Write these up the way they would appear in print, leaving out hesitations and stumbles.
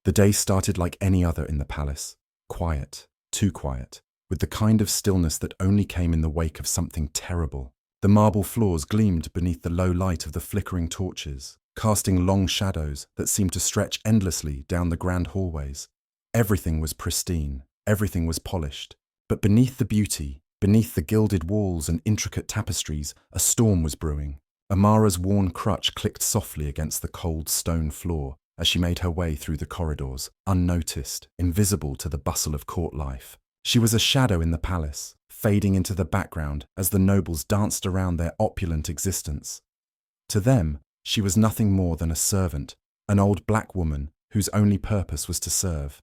The day started like any other in the palace, quiet, too quiet, with the kind of stillness that only came in the wake of something terrible. The marble floors gleamed beneath the low light of the flickering torches, casting long shadows that seemed to stretch endlessly down the grand hallways. Everything was pristine, everything was polished, but beneath the beauty, beneath the gilded walls and intricate tapestries, a storm was brewing. Amara's worn crutch clicked softly against the cold stone floor as she made her way through the corridors, unnoticed, invisible to the bustle of court life. She was a shadow in the palace, fading into the background as the nobles danced around their opulent existence. To them, she was nothing more than a servant, an old black woman whose only purpose was to serve.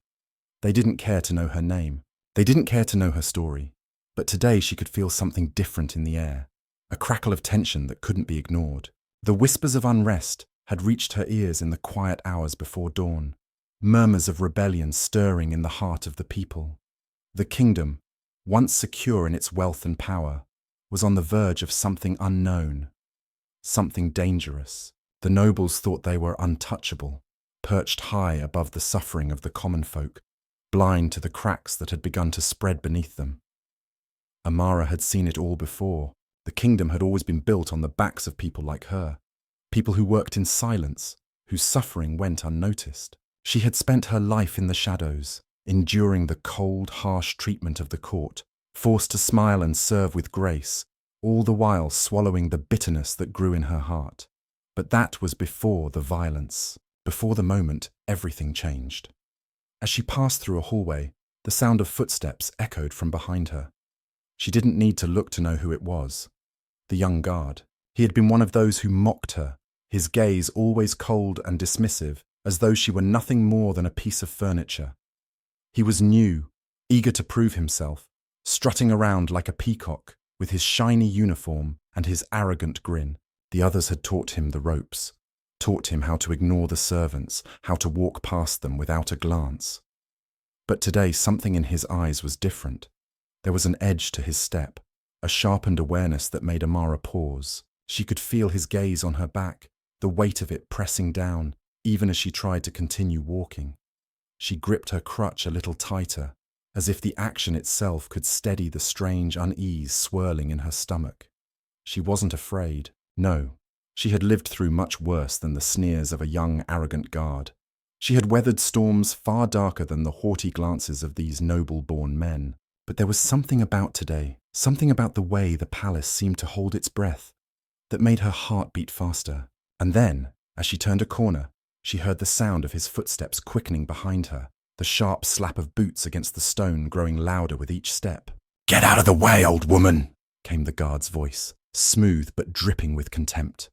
They didn't care to know her name. They didn't care to know her story. But today she could feel something different in the air, a crackle of tension that couldn't be ignored. The whispers of unrest had reached her ears in the quiet hours before dawn, murmurs of rebellion stirring in the heart of the people. The kingdom, once secure in its wealth and power, was on the verge of something unknown, something dangerous. The nobles thought they were untouchable, perched high above the suffering of the common folk, blind to the cracks that had begun to spread beneath them. Amara had seen it all before. The kingdom had always been built on the backs of people like her, people who worked in silence, whose suffering went unnoticed. She had spent her life in the shadows, enduring the cold, harsh treatment of the court, forced to smile and serve with grace, all the while swallowing the bitterness that grew in her heart. But that was before the violence. Before the moment, everything changed. As she passed through a hallway, the sound of footsteps echoed from behind her. She didn't need to look to know who it was. The young guard. He had been one of those who mocked her, his gaze always cold and dismissive, as though she were nothing more than a piece of furniture. He was new, eager to prove himself, strutting around like a peacock, with his shiny uniform and his arrogant grin. The others had taught him the ropes, taught him how to ignore the servants, how to walk past them without a glance. But today something in his eyes was different. There was an edge to his step, a sharpened awareness that made Amara pause. She could feel his gaze on her back, the weight of it pressing down, even as she tried to continue walking. She gripped her crutch a little tighter, as if the action itself could steady the strange unease swirling in her stomach. She wasn't afraid. No, she had lived through much worse than the sneers of a young, arrogant guard. She had weathered storms far darker than the haughty glances of these noble-born men. But there was something about today, something about the way the palace seemed to hold its breath, that made her heart beat faster. And then, as she turned a corner, she heard the sound of his footsteps quickening behind her, the sharp slap of boots against the stone growing louder with each step. "Get out of the way, old woman!" came the guard's voice, smooth but dripping with contempt.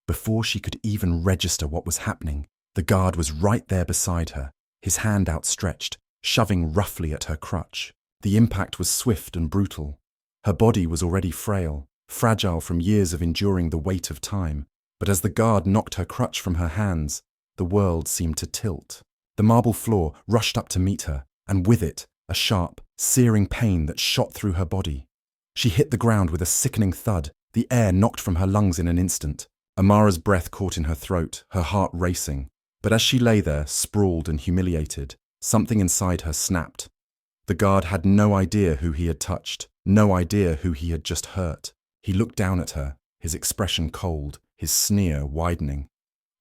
Before she could even register what was happening, the guard was right there beside her, his hand outstretched, shoving roughly at her crutch. The impact was swift and brutal. Her body was already frail, fragile from years of enduring the weight of time, but as the guard knocked her crutch from her hands, the world seemed to tilt. The marble floor rushed up to meet her, and with it, a sharp, searing pain that shot through her body. She hit the ground with a sickening thud, the air knocked from her lungs in an instant. Amara's breath caught in her throat, her heart racing. But as she lay there, sprawled and humiliated, something inside her snapped. The guard had no idea who he had touched, no idea who he had just hurt. He looked down at her, his expression cold, his sneer widening.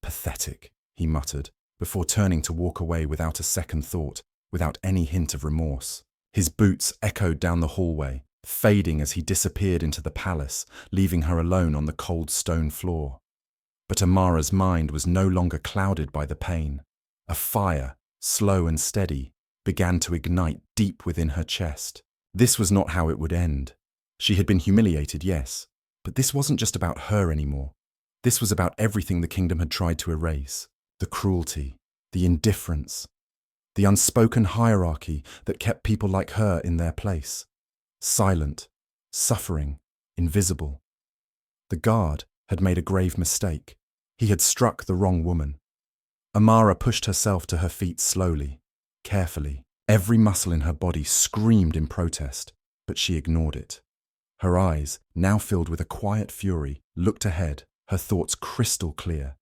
"Pathetic," he muttered, before turning to walk away without a second thought, without any hint of remorse. His boots echoed down the hallway, fading as he disappeared into the palace, leaving her alone on the cold stone floor. But Amara's mind was no longer clouded by the pain. A fire, slow and steady, began to ignite deep within her chest. This was not how it would end. She had been humiliated, yes, but this wasn't just about her anymore. This was about everything the kingdom had tried to erase. The cruelty, the indifference, the unspoken hierarchy that kept people like her in their place. Silent, suffering, invisible. The guard had made a grave mistake. He had struck the wrong woman. Amara pushed herself to her feet slowly, carefully. Every muscle in her body screamed in protest, but she ignored it. Her eyes, now filled with a quiet fury, looked ahead, her thoughts crystal clear.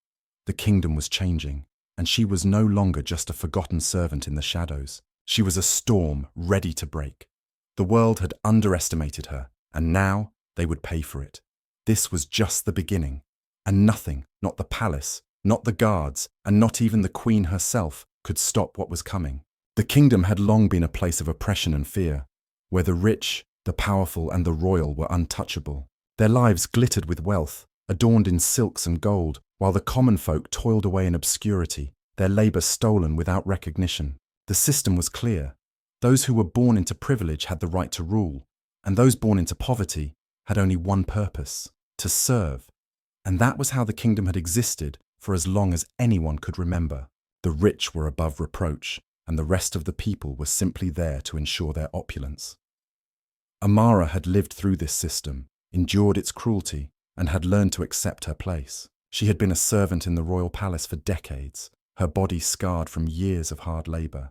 The kingdom was changing. and she was no longer just a forgotten servant in the shadows. She was a storm ready to break. The world had underestimated her, and now they would pay for it. This was just the beginning, and nothing, not the palace, not the guards, and not even the queen herself, could stop what was coming. The kingdom had long been a place of oppression and fear, where the rich, the powerful, and the royal were untouchable. Their lives glittered with wealth, adorned in silks and gold, while the common folk toiled away in obscurity, their labour stolen without recognition. The system was clear. Those who were born into privilege had the right to rule, and those born into poverty had only one purpose: to serve. And that was how the kingdom had existed for as long as anyone could remember. The rich were above reproach, and the rest of the people were simply there to ensure their opulence. Amara had lived through this system, endured its cruelty, and had learned to accept her place. She had been a servant in the royal palace for decades, her body scarred from years of hard labour.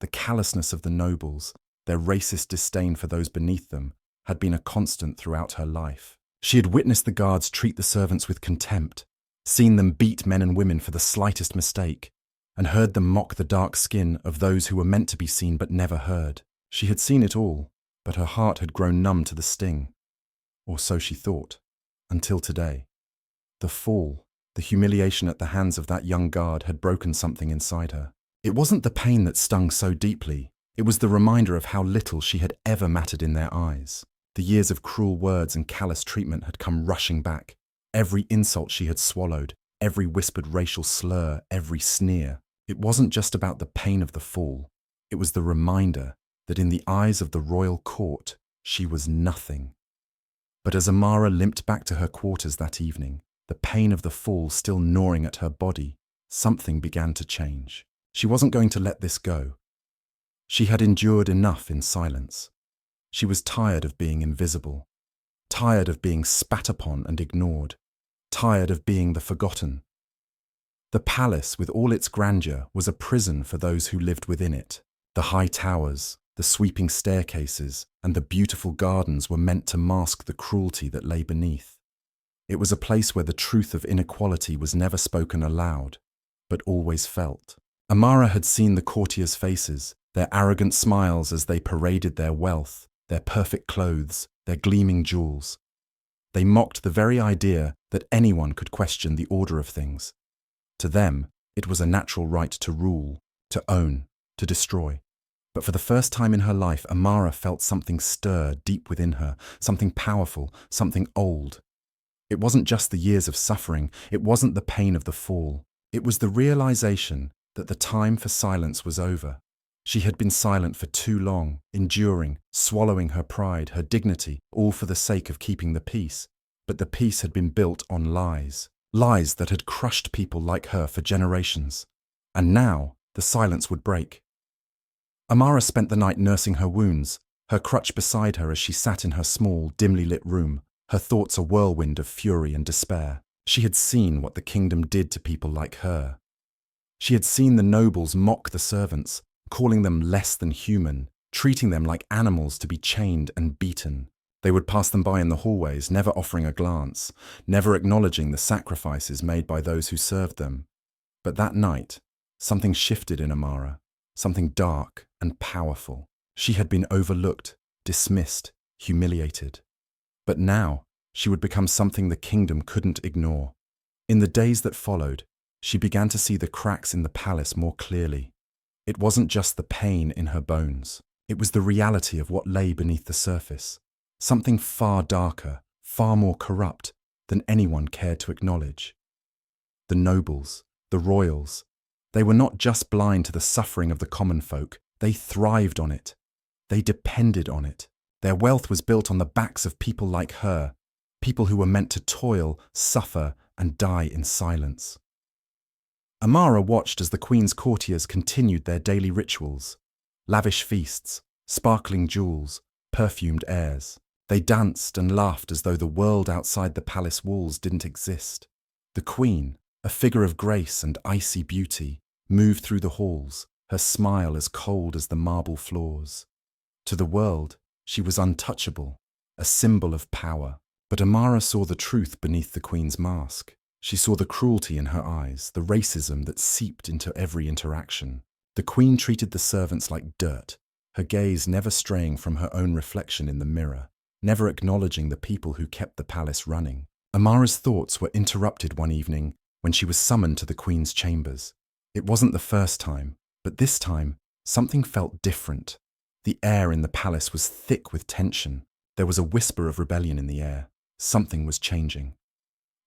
The callousness of the nobles, their racist disdain for those beneath them, had been a constant throughout her life. She had witnessed the guards treat the servants with contempt, seen them beat men and women for the slightest mistake, and heard them mock the dark skin of those who were meant to be seen but never heard. She had seen it all, but her heart had grown numb to the sting. Or so she thought, until today. The fall, the humiliation at the hands of that young guard had broken something inside her. It wasn't the pain that stung so deeply, it was the reminder of how little she had ever mattered in their eyes. The years of cruel words and callous treatment had come rushing back. Every insult she had swallowed, every whispered racial slur, every sneer. It wasn't just about the pain of the fall, it was the reminder that in the eyes of the royal court, she was nothing. But as Amara limped back to her quarters that evening, the pain of the fall still gnawing at her body, something began to change. She wasn't going to let this go. She had endured enough in silence. She was tired of being invisible, tired of being spat upon and ignored, tired of being the forgotten. The palace, with all its grandeur, was a prison for those who lived within it. The high towers, the sweeping staircases, and the beautiful gardens were meant to mask the cruelty that lay beneath. It was a place where the truth of inequality was never spoken aloud, but always felt. Amara had seen the courtiers' faces, their arrogant smiles as they paraded their wealth, their perfect clothes, their gleaming jewels. They mocked the very idea that anyone could question the order of things. To them, it was a natural right to rule, to own, to destroy. But for the first time in her life, Amara felt something stir deep within her, something powerful, something old. It wasn't just the years of suffering, it wasn't the pain of the fall. It was the realization that the time for silence was over. She had been silent for too long, enduring, swallowing her pride, her dignity, all for the sake of keeping the peace. But the peace had been built on lies, lies that had crushed people like her for generations. And now the silence would break. Amara spent the night nursing her wounds, her crutch beside her as she sat in her small, dimly lit room, her thoughts a whirlwind of fury and despair. She had seen what the kingdom did to people like her. She had seen the nobles mock the servants, calling them less than human, treating them like animals to be chained and beaten. They would pass them by in the hallways, never offering a glance, never acknowledging the sacrifices made by those who served them. But that night, something shifted in Amara, something dark and powerful. She had been overlooked, dismissed, humiliated. But now, she would become something the kingdom couldn't ignore. In the days that followed, she began to see the cracks in the palace more clearly. It wasn't just the pain in her bones. It was the reality of what lay beneath the surface. Something far darker, far more corrupt than anyone cared to acknowledge. The nobles, the royals, they were not just blind to the suffering of the common folk, they thrived on it. They depended on it. Their wealth was built on the backs of people like her, people who were meant to toil, suffer, and die in silence. Amara watched as the Queen's courtiers continued their daily rituals, lavish feasts, sparkling jewels, perfumed airs. They danced and laughed as though the world outside the palace walls didn't exist. The Queen, a figure of grace and icy beauty, moved through the halls, her smile as cold as the marble floors. To the world, she was untouchable, a symbol of power. But Amara saw the truth beneath the Queen's mask. She saw the cruelty in her eyes, the racism that seeped into every interaction. The queen treated the servants like dirt, her gaze never straying from her own reflection in the mirror, never acknowledging the people who kept the palace running. Amara's thoughts were interrupted one evening when she was summoned to the queen's chambers. It wasn't the first time, but this time, something felt different. The air in the palace was thick with tension. There was a whisper of rebellion in the air. Something was changing.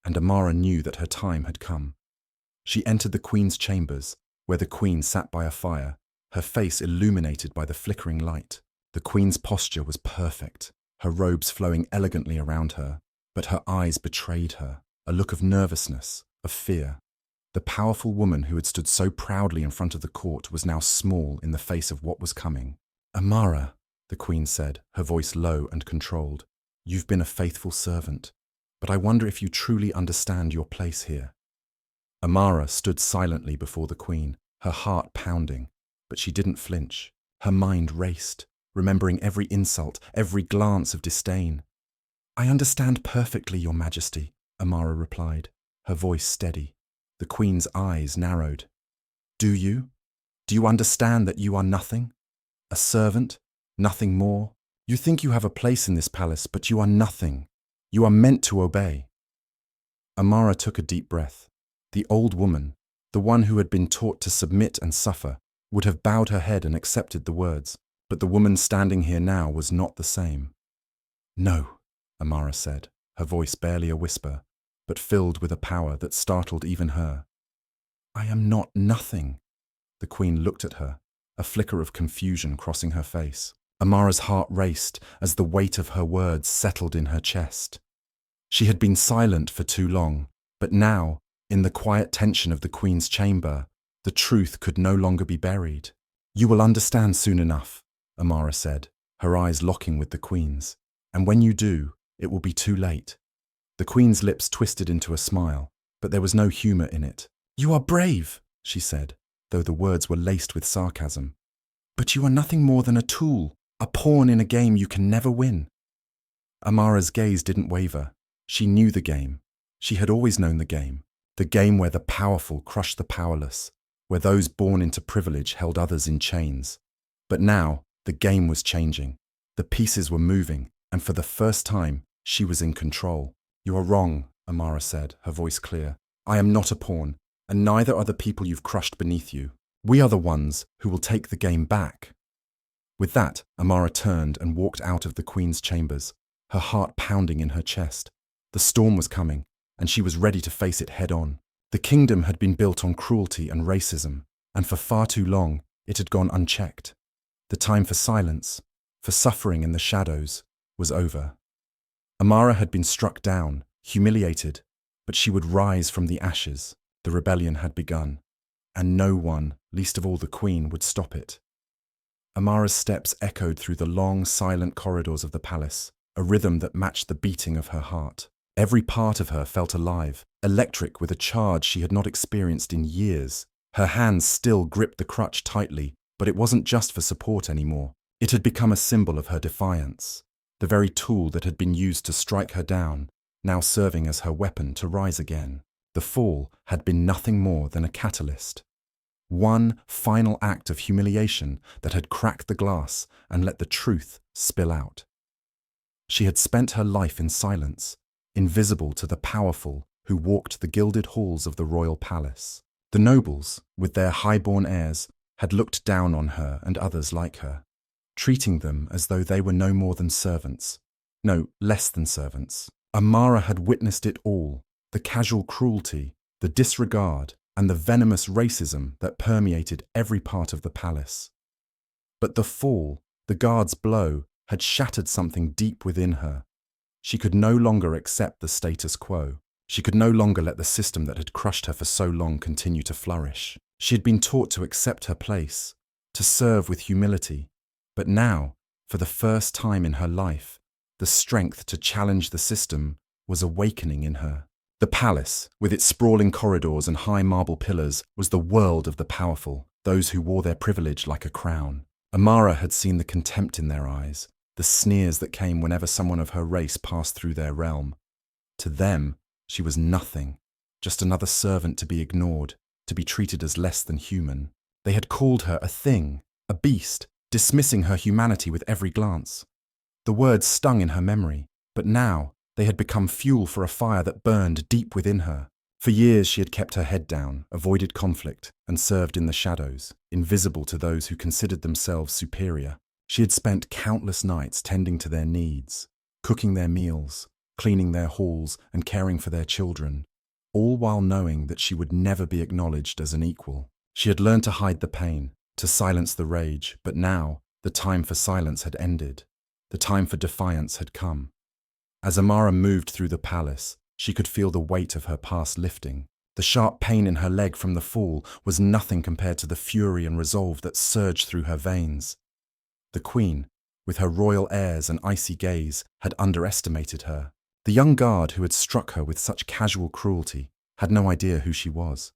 And Amara knew that her time had come. She entered the queen's chambers, where the queen sat by a fire, her face illuminated by the flickering light. The queen's posture was perfect, her robes flowing elegantly around her, but her eyes betrayed her, a look of nervousness, of fear. The powerful woman who had stood so proudly in front of the court was now small in the face of what was coming. "Amara," the queen said, her voice low and controlled, "you've been a faithful servant, but I wonder if you truly understand your place here." Amara stood silently before the queen, her heart pounding, but she didn't flinch. Her mind raced, remembering every insult, every glance of disdain. "I understand perfectly, Your Majesty," Amara replied, her voice steady. The queen's eyes narrowed. "Do you? Do you understand that you are nothing? A servant? Nothing more? You think you have a place in this palace, but you are nothing. You are meant to obey." Amara took a deep breath. The old woman, the one who had been taught to submit and suffer, would have bowed her head and accepted the words, but the woman standing here now was not the same. "No," Amara said, her voice barely a whisper, but filled with a power that startled even her. "I am not nothing." The queen looked at her, a flicker of confusion crossing her face. Amara's heart raced as the weight of her words settled in her chest. She had been silent for too long, but now, in the quiet tension of the queen's chamber, the truth could no longer be buried. "You will understand soon enough," Amara said, her eyes locking with the queen's. "And when you do, it will be too late." The queen's lips twisted into a smile, but there was no humor in it. "You are brave," she said, though the words were laced with sarcasm. "But you are nothing more than a tool, a pawn in a game you can never win." Amara's gaze didn't waver. She knew the game. She had always known the game where the powerful crushed the powerless, where those born into privilege held others in chains. But now, the game was changing. The pieces were moving, and for the first time, she was in control. "You are wrong," Amara said, her voice clear. "I am not a pawn, and neither are the people you've crushed beneath you. We are the ones who will take the game back." With that, Amara turned and walked out of the queen's chambers, her heart pounding in her chest. The storm was coming, and she was ready to face it head-on. The kingdom had been built on cruelty and racism, and for far too long, it had gone unchecked. The time for silence, for suffering in the shadows, was over. Amara had been struck down, humiliated, but she would rise from the ashes. The rebellion had begun, and no one, least of all the queen, would stop it. Amara's steps echoed through the long, silent corridors of the palace, a rhythm that matched the beating of her heart. Every part of her felt alive, electric with a charge she had not experienced in years. Her hands still gripped the crutch tightly, but it wasn't just for support anymore. It had become a symbol of her defiance, the very tool that had been used to strike her down, now serving as her weapon to rise again. The fall had been nothing more than a catalyst. One final act of humiliation that had cracked the glass and let the truth spill out. She had spent her life in silence, invisible to the powerful who walked the gilded halls of the royal palace. The nobles, with their high-born airs, had looked down on her and others like her, treating them as though they were no more than servants. No, less than servants. Amara had witnessed it all, the casual cruelty, the disregard, and the venomous racism that permeated every part of the palace. But the fall, the guard's blow, had shattered something deep within her. She could no longer accept the status quo. She could no longer let the system that had crushed her for so long continue to flourish. She had been taught to accept her place, to serve with humility. But now, for the first time in her life, the strength to challenge the system was awakening in her. The palace, with its sprawling corridors and high marble pillars, was the world of the powerful, those who wore their privilege like a crown. Amara had seen the contempt in their eyes, the sneers that came whenever someone of her race passed through their realm. To them, she was nothing, just another servant to be ignored, to be treated as less than human. They had called her a thing, a beast, dismissing her humanity with every glance. The words stung in her memory, but now they had become fuel for a fire that burned deep within her. For years she had kept her head down, avoided conflict, and served in the shadows, invisible to those who considered themselves superior. She had spent countless nights tending to their needs, cooking their meals, cleaning their halls, and caring for their children, all while knowing that she would never be acknowledged as an equal. She had learned to hide the pain, to silence the rage, but now the time for silence had ended. The time for defiance had come. As Amara moved through the palace, she could feel the weight of her past lifting. The sharp pain in her leg from the fall was nothing compared to the fury and resolve that surged through her veins. The queen, with her royal airs and icy gaze, had underestimated her. The young guard who had struck her with such casual cruelty had no idea who she was.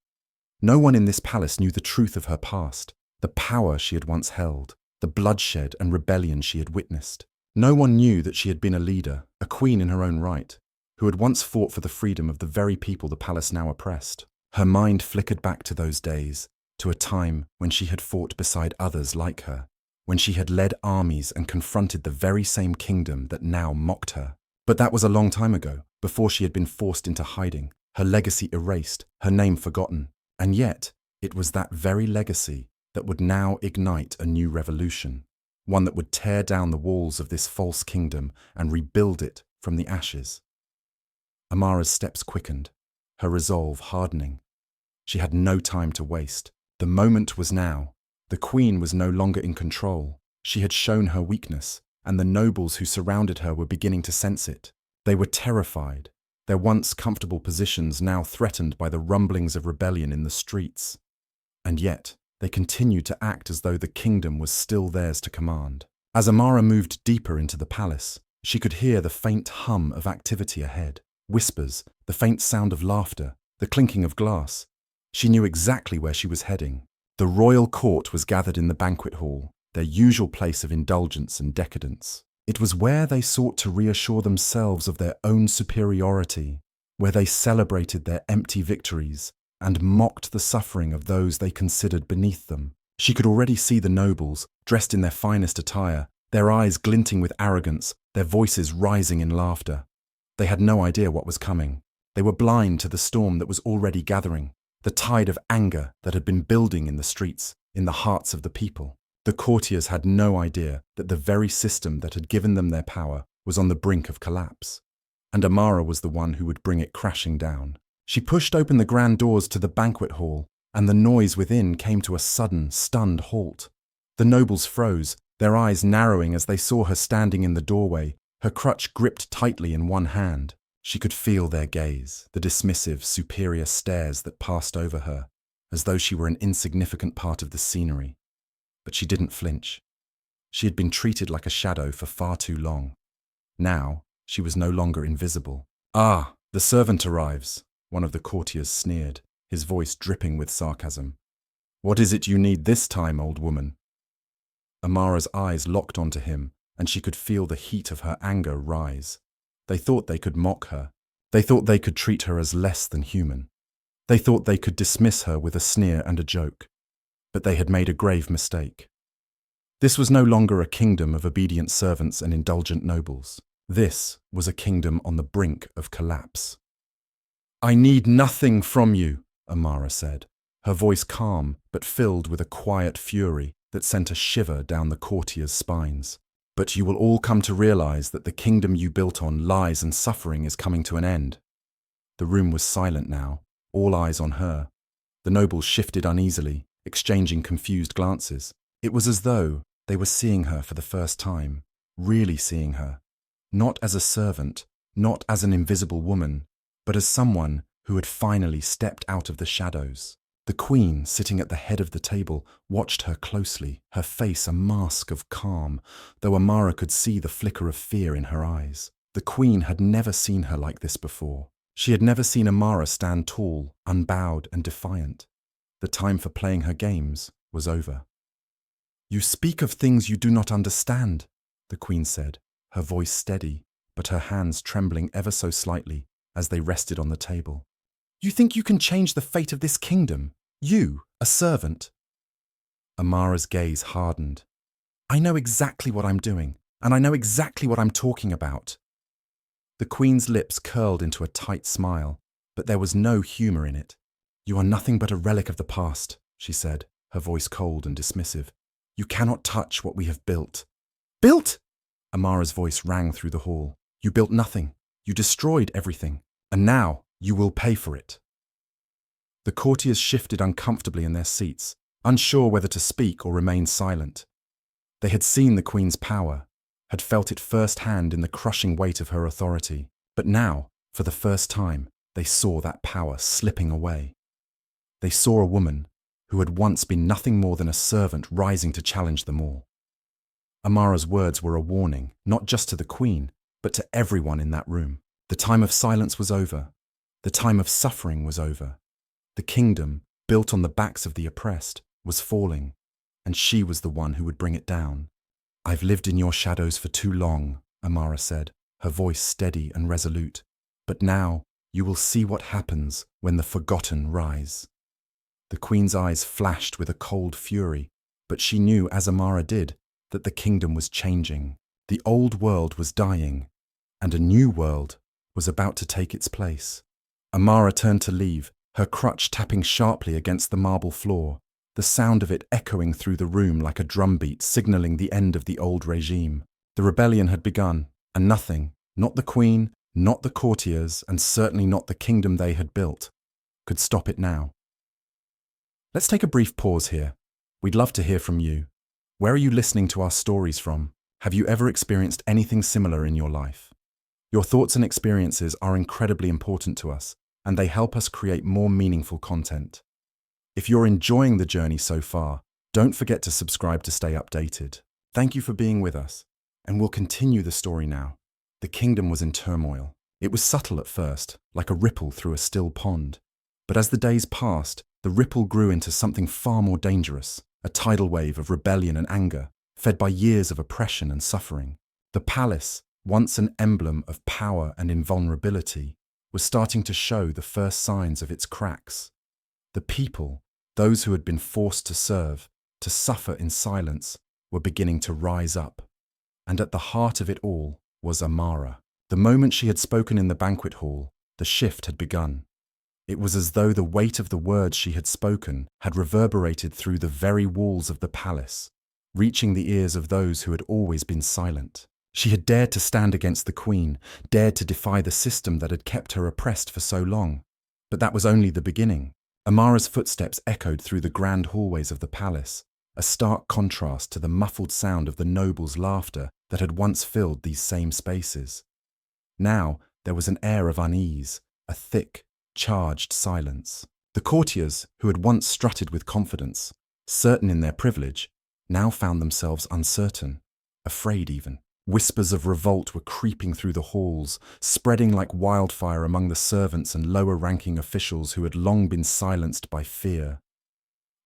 No one in this palace knew the truth of her past, the power she had once held, the bloodshed and rebellion she had witnessed. No one knew that she had been a leader, a queen in her own right, who had once fought for the freedom of the very people the palace now oppressed. Her mind flickered back to those days, to a time when she had fought beside others like her, when she had led armies and confronted the very same kingdom that now mocked her. But that was a long time ago, before she had been forced into hiding, her legacy erased, her name forgotten. And yet, it was that very legacy that would now ignite a new revolution, one that would tear down the walls of this false kingdom and rebuild it from the ashes. Amara's steps quickened, her resolve hardening. She had no time to waste. The moment was now. The queen was no longer in control. She had shown her weakness, and the nobles who surrounded her were beginning to sense it. They were terrified, their once comfortable positions now threatened by the rumblings of rebellion in the streets. And yet, they continued to act as though the kingdom was still theirs to command. As Amara moved deeper into the palace, she could hear the faint hum of activity ahead. Whispers, the faint sound of laughter, the clinking of glass. She knew exactly where she was heading. The royal court was gathered in the banquet hall, their usual place of indulgence and decadence. It was where they sought to reassure themselves of their own superiority, where they celebrated their empty victories and mocked the suffering of those they considered beneath them. She could already see the nobles, dressed in their finest attire, their eyes glinting with arrogance, their voices rising in laughter. They had no idea what was coming. They were blind to the storm that was already gathering, the tide of anger that had been building in the streets, in the hearts of the people. The courtiers had no idea that the very system that had given them their power was on the brink of collapse. And Amara was the one who would bring it crashing down. She pushed open the grand doors to the banquet hall, and the noise within came to a sudden, stunned halt. The nobles froze, their eyes narrowing as they saw her standing in the doorway, her crutch gripped tightly in one hand. She could feel their gaze, the dismissive, superior stares that passed over her, as though she were an insignificant part of the scenery. But she didn't flinch. She had been treated like a shadow for far too long. Now, she was no longer invisible. "Ah, the servant arrives," one of the courtiers sneered, his voice dripping with sarcasm. "What is it you need this time, old woman?" Amara's eyes locked onto him, and she could feel the heat of her anger rise. They thought they could mock her. They thought they could treat her as less than human. They thought they could dismiss her with a sneer and a joke. But they had made a grave mistake. This was no longer a kingdom of obedient servants and indulgent nobles. This was a kingdom on the brink of collapse. "I need nothing from you," Amara said, her voice calm but filled with a quiet fury that sent a shiver down the courtiers' spines. "But you will all come to realize that the kingdom you built on lies and suffering is coming to an end." The room was silent now, all eyes on her. The nobles shifted uneasily, exchanging confused glances. It was as though they were seeing her for the first time, really seeing her, not as a servant, not as an invisible woman, but as someone who had finally stepped out of the shadows. The queen, sitting at the head of the table, watched her closely, her face a mask of calm, though Amara could see the flicker of fear in her eyes. The queen had never seen her like this before. She had never seen Amara stand tall, unbowed and defiant. The time for playing her games was over. "You speak of things you do not understand," the queen said, her voice steady, but her hands trembling ever so slightly as they rested on the table. You think you can change the fate of this kingdom? You, a servant?" Amara's gaze hardened. "I know exactly what I'm doing, and I know exactly what I'm talking about." The Queen's lips curled into a tight smile, but there was no humor in it. "You are nothing but a relic of the past," she said, her voice cold and dismissive. "You cannot touch what we have built." "Built?" Amara's voice rang through the hall. "You built nothing. You destroyed everything. And now you will pay for it." The courtiers shifted uncomfortably in their seats, unsure whether to speak or remain silent. They had seen the Queen's power, had felt it firsthand in the crushing weight of her authority, but now, for the first time, they saw that power slipping away. They saw a woman who had once been nothing more than a servant rising to challenge them all. Amara's words were a warning, not just to the Queen, but to everyone in that room. The time of silence was over. The time of suffering was over. The kingdom, built on the backs of the oppressed, was falling, and she was the one who would bring it down. "I've lived in your shadows for too long," Amara said, her voice steady and resolute. "But now you will see what happens when the forgotten rise." The Queen's eyes flashed with a cold fury, but she knew, as Amara did, that the kingdom was changing. The old world was dying, and a new world was about to take its place. Amara turned to leave, her crutch tapping sharply against the marble floor, the sound of it echoing through the room like a drumbeat signaling the end of the old regime. The rebellion had begun, and nothing, not the Queen, not the courtiers, and certainly not the kingdom they had built, could stop it now. Let's take a brief pause here. We'd love to hear from you. Where are you listening to our stories from? Have you ever experienced anything similar in your life? Your thoughts and experiences are incredibly important to us, and they help us create more meaningful content. If you're enjoying the journey so far, don't forget to subscribe to stay updated. Thank you for being with us, and we'll continue the story now. The kingdom was in turmoil. It was subtle at first, like a ripple through a still pond. But as the days passed, the ripple grew into something far more dangerous, a tidal wave of rebellion and anger, fed by years of oppression and suffering. The palace, once an emblem of power and invulnerability, was starting to show the first signs of its cracks. The people, those who had been forced to serve, to suffer in silence, were beginning to rise up. And at the heart of it all was Amara. The moment she had spoken in the banquet hall, the shift had begun. It was as though the weight of the words she had spoken had reverberated through the very walls of the palace, reaching the ears of those who had always been silent. She had dared to stand against the Queen, dared to defy the system that had kept her oppressed for so long. But that was only the beginning. Amara's footsteps echoed through the grand hallways of the palace, a stark contrast to the muffled sound of the nobles' laughter that had once filled these same spaces. Now there was an air of unease, a thick, charged silence. The courtiers, who had once strutted with confidence, certain in their privilege, now found themselves uncertain, afraid even. Whispers of revolt were creeping through the halls, spreading like wildfire among the servants and lower-ranking officials who had long been silenced by fear.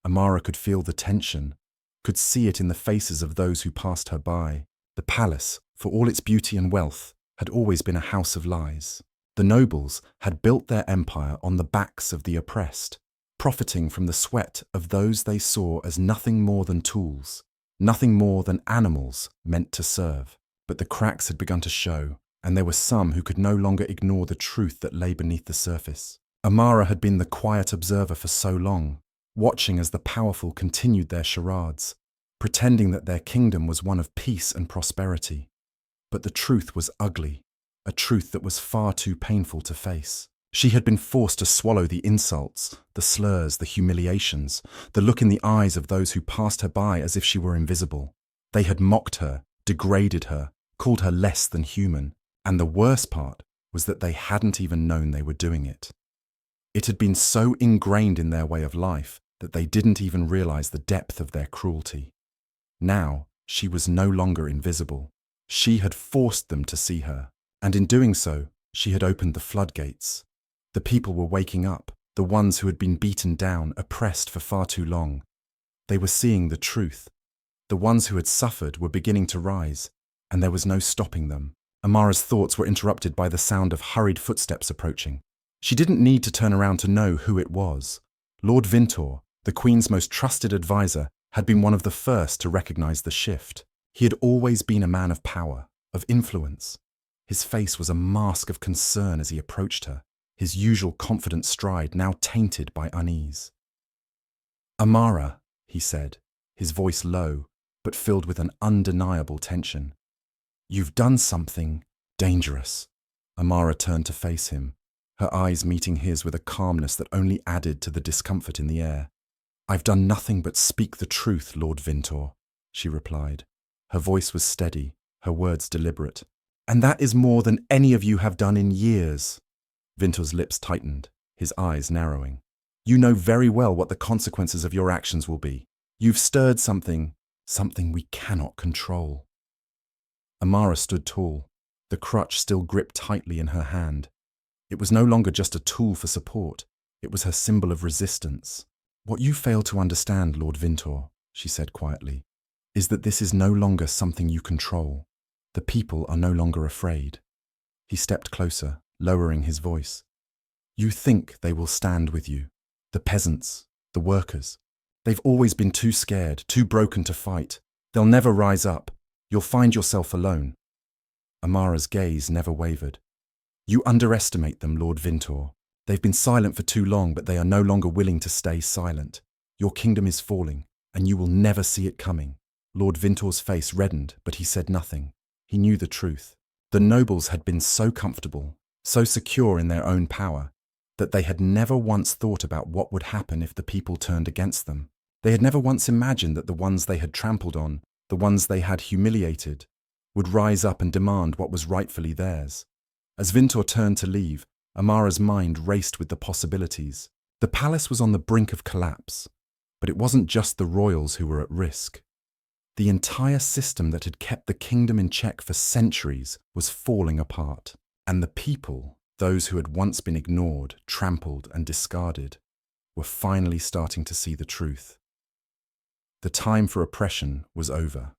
Amara could feel the tension, could see it in the faces of those who passed her by. The palace, for all its beauty and wealth, had always been a house of lies. The nobles had built their empire on the backs of the oppressed, profiting from the sweat of those they saw as nothing more than tools, nothing more than animals meant to serve. But the cracks had begun to show, and there were some who could no longer ignore the truth that lay beneath the surface. Amara had been the quiet observer for so long, watching as the powerful continued their charades, pretending that their kingdom was one of peace and prosperity. But the truth was ugly, a truth that was far too painful to face. She had been forced to swallow the insults, the slurs, the humiliations, the look in the eyes of those who passed her by as if she were invisible. They had mocked her, degraded her, called her less than human, and the worst part was that they hadn't even known they were doing it. It had been so ingrained in their way of life that they didn't even realize the depth of their cruelty. Now, she was no longer invisible. She had forced them to see her, and in doing so, she had opened the floodgates. The people were waking up, the ones who had been beaten down, oppressed for far too long. They were seeing the truth. The ones who had suffered were beginning to rise, and there was no stopping them. Amara's thoughts were interrupted by the sound of hurried footsteps approaching. She didn't need to turn around to know who it was. Lord Vintor, the Queen's most trusted advisor, had been one of the first to recognize the shift. He had always been a man of power, of influence. His face was a mask of concern as he approached her, his usual confident stride now tainted by unease. "Amara," he said, his voice low, but filled with an undeniable tension. "You've done something dangerous." Amara turned to face him, her eyes meeting his with a calmness that only added to the discomfort in the air. "I've done nothing but speak the truth, Lord Vintor," she replied. Her voice was steady, her words deliberate. "And that is more than any of you have done in years." Vintor's lips tightened, his eyes narrowing. "You know very well what the consequences of your actions will be. You've stirred something we cannot control." Amara stood tall, the crutch still gripped tightly in her hand. It was no longer just a tool for support, it was her symbol of resistance. "What you fail to understand, Lord Vintor," she said quietly, "is that this is no longer something you control. The people are no longer afraid." He stepped closer, lowering his voice. "You think they will stand with you. The peasants, the workers. They've always been too scared, too broken to fight. They'll never rise up. You'll find yourself alone." Amara's gaze never wavered. "You underestimate them, Lord Vintor. They've been silent for too long, but they are no longer willing to stay silent. Your kingdom is falling, and you will never see it coming." Lord Vintor's face reddened, but he said nothing. He knew the truth. The nobles had been so comfortable, so secure in their own power, that they had never once thought about what would happen if the people turned against them. They had never once imagined that the ones they had trampled on, the ones they had humiliated, would rise up and demand what was rightfully theirs. As Vintor turned to leave, Amara's mind raced with the possibilities. The palace was on the brink of collapse, but it wasn't just the royals who were at risk. The entire system that had kept the kingdom in check for centuries was falling apart, and the people, those who had once been ignored, trampled, and discarded, were finally starting to see the truth. The time for oppression was over.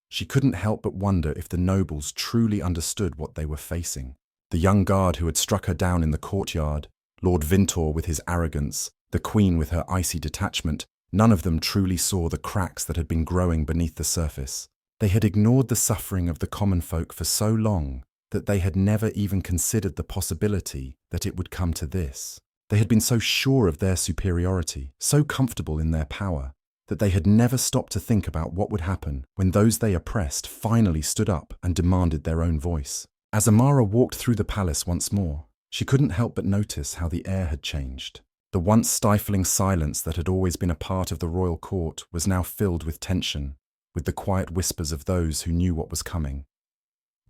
She couldn't help but wonder if the nobles truly understood what they were facing. The young guard who had struck her down in the courtyard, Lord Vintor with his arrogance, the Queen with her icy detachment, none of them truly saw the cracks that had been growing beneath the surface. They had ignored the suffering of the common folk for so long that they had never even considered the possibility that it would come to this. They had been so sure of their superiority, so comfortable in their power, that they had never stopped to think about what would happen when those they oppressed finally stood up and demanded their own voice. As Amara walked through the palace once more, she couldn't help but notice how the air had changed. The once stifling silence that had always been a part of the royal court was now filled with tension, with the quiet whispers of those who knew what was coming.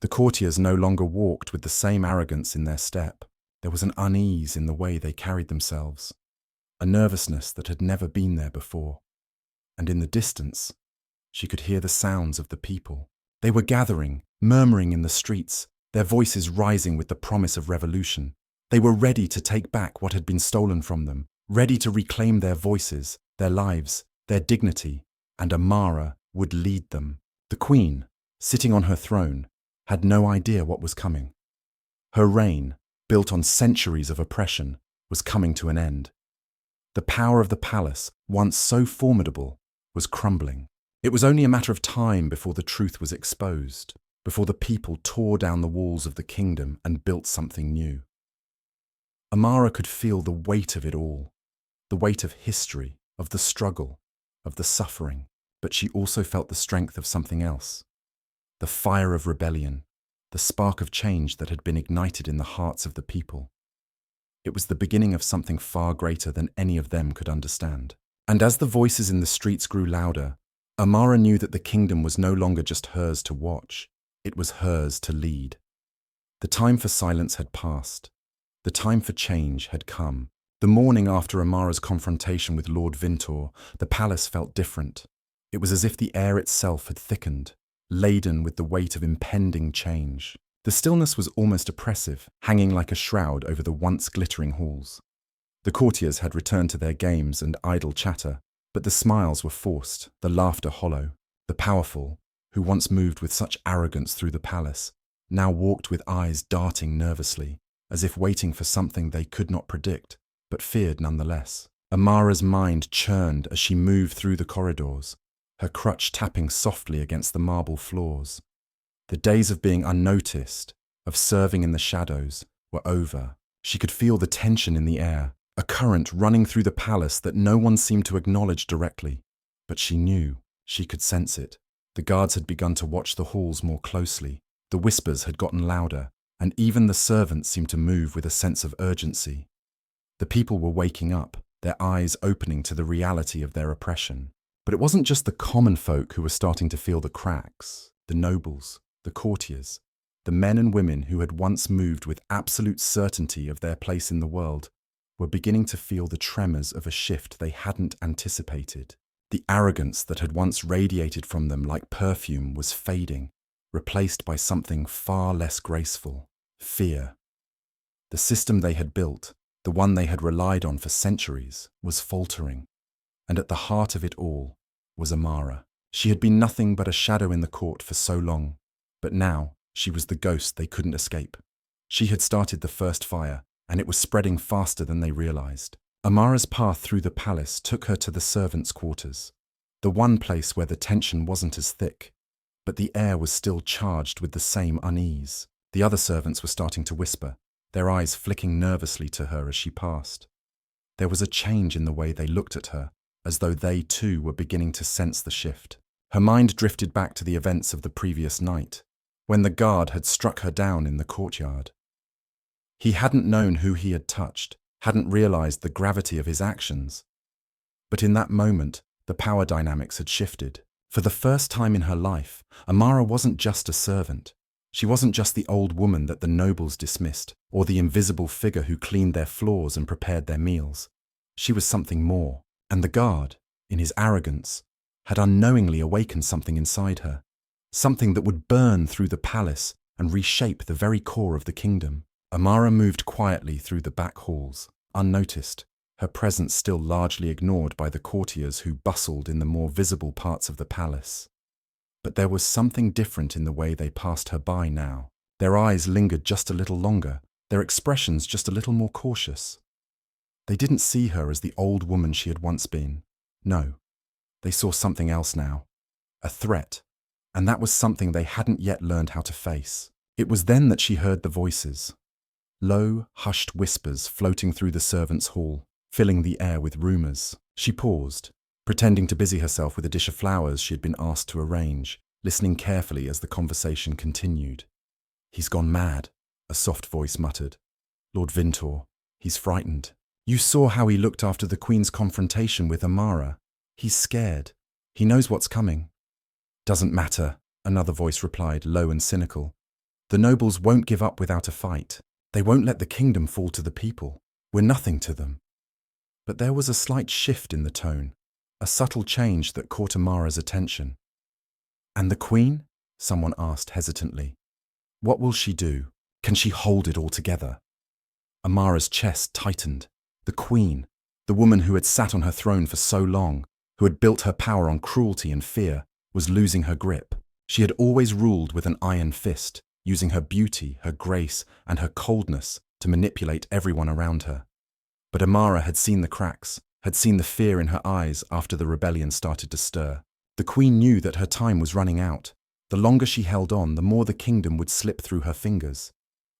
The courtiers no longer walked with the same arrogance in their step. There was an unease in the way they carried themselves, a nervousness that had never been there before. And in the distance, she could hear the sounds of the people. They were gathering, murmuring in the streets, their voices rising with the promise of revolution. They were ready to take back what had been stolen from them, ready to reclaim their voices, their lives, their dignity, and Amara would lead them. The Queen, sitting on her throne, had no idea what was coming. Her reign, built on centuries of oppression, was coming to an end. The power of the palace, once so formidable, was crumbling. It was only a matter of time before the truth was exposed, before the people tore down the walls of the kingdom and built something new. Amara could feel the weight of it all, the weight of history, of the struggle, of the suffering, but she also felt the strength of something else, the fire of rebellion, the spark of change that had been ignited in the hearts of the people. It was the beginning of something far greater than any of them could understand. And as the voices in the streets grew louder, Amara knew that the kingdom was no longer just hers to watch, it was hers to lead. The time for silence had passed. The time for change had come. The morning after Amara's confrontation with Lord Vintor, the palace felt different. It was as if the air itself had thickened, laden with the weight of impending change. The stillness was almost oppressive, hanging like a shroud over the once glittering halls. The courtiers had returned to their games and idle chatter, but the smiles were forced, the laughter hollow. The powerful, who once moved with such arrogance through the palace, now walked with eyes darting nervously, as if waiting for something they could not predict, but feared nonetheless. Amara's mind churned as she moved through the corridors, her crutch tapping softly against the marble floors. The days of being unnoticed, of serving in the shadows, were over. She could feel the tension in the air, a current running through the palace that no one seemed to acknowledge directly, but she knew, she could sense it. The guards had begun to watch the halls more closely, the whispers had gotten louder, and even the servants seemed to move with a sense of urgency. The people were waking up, their eyes opening to the reality of their oppression. But it wasn't just the common folk who were starting to feel the cracks, the nobles, the courtiers, the men and women who had once moved with absolute certainty of their place in the world were beginning to feel the tremors of a shift they hadn't anticipated. The arrogance that had once radiated from them like perfume was fading, replaced by something far less graceful: fear. The system they had built, the one they had relied on for centuries, was faltering. And at the heart of it all was Amara. She had been nothing but a shadow in the court for so long, but now she was the ghost they couldn't escape. She had started the first fire, and it was spreading faster than they realized. Amara's path through the palace took her to the servants' quarters, the one place where the tension wasn't as thick, but the air was still charged with the same unease. The other servants were starting to whisper, their eyes flicking nervously to her as she passed. There was a change in the way they looked at her, as though they too were beginning to sense the shift. Her mind drifted back to the events of the previous night, when the guard had struck her down in the courtyard. He hadn't known who he had touched, hadn't realized the gravity of his actions. But in that moment, the power dynamics had shifted. For the first time in her life, Amara wasn't just a servant. She wasn't just the old woman that the nobles dismissed, or the invisible figure who cleaned their floors and prepared their meals. She was something more. And the guard, in his arrogance, had unknowingly awakened something inside her, something that would burn through the palace and reshape the very core of the kingdom. Amara moved quietly through the back halls, unnoticed, her presence still largely ignored by the courtiers who bustled in the more visible parts of the palace. But there was something different in the way they passed her by now. Their eyes lingered just a little longer, their expressions just a little more cautious. They didn't see her as the old woman she had once been. No, they saw something else now. A threat. And that was something they hadn't yet learned how to face. It was then that she heard the voices. Low, hushed whispers floating through the servants' hall, filling the air with rumors. She paused, pretending to busy herself with a dish of flowers she had been asked to arrange, listening carefully as the conversation continued. "He's gone mad," a soft voice muttered. "Lord Vintor, he's frightened. You saw how he looked after the Queen's confrontation with Amara. He's scared. He knows what's coming." "Doesn't matter," another voice replied, low and cynical. "The nobles won't give up without a fight. They won't let the kingdom fall to the people. We're nothing to them." But there was a slight shift in the tone, a subtle change that caught Amara's attention. "And the Queen?" someone asked hesitantly. "What will she do? Can she hold it all together?" Amara's chest tightened. The Queen, the woman who had sat on her throne for so long, who had built her power on cruelty and fear, was losing her grip. She had always ruled with an iron fist, using her beauty, her grace, and her coldness to manipulate everyone around her. But Amara had seen the cracks, had seen the fear in her eyes after the rebellion started to stir. The Queen knew that her time was running out. The longer she held on, the more the kingdom would slip through her fingers.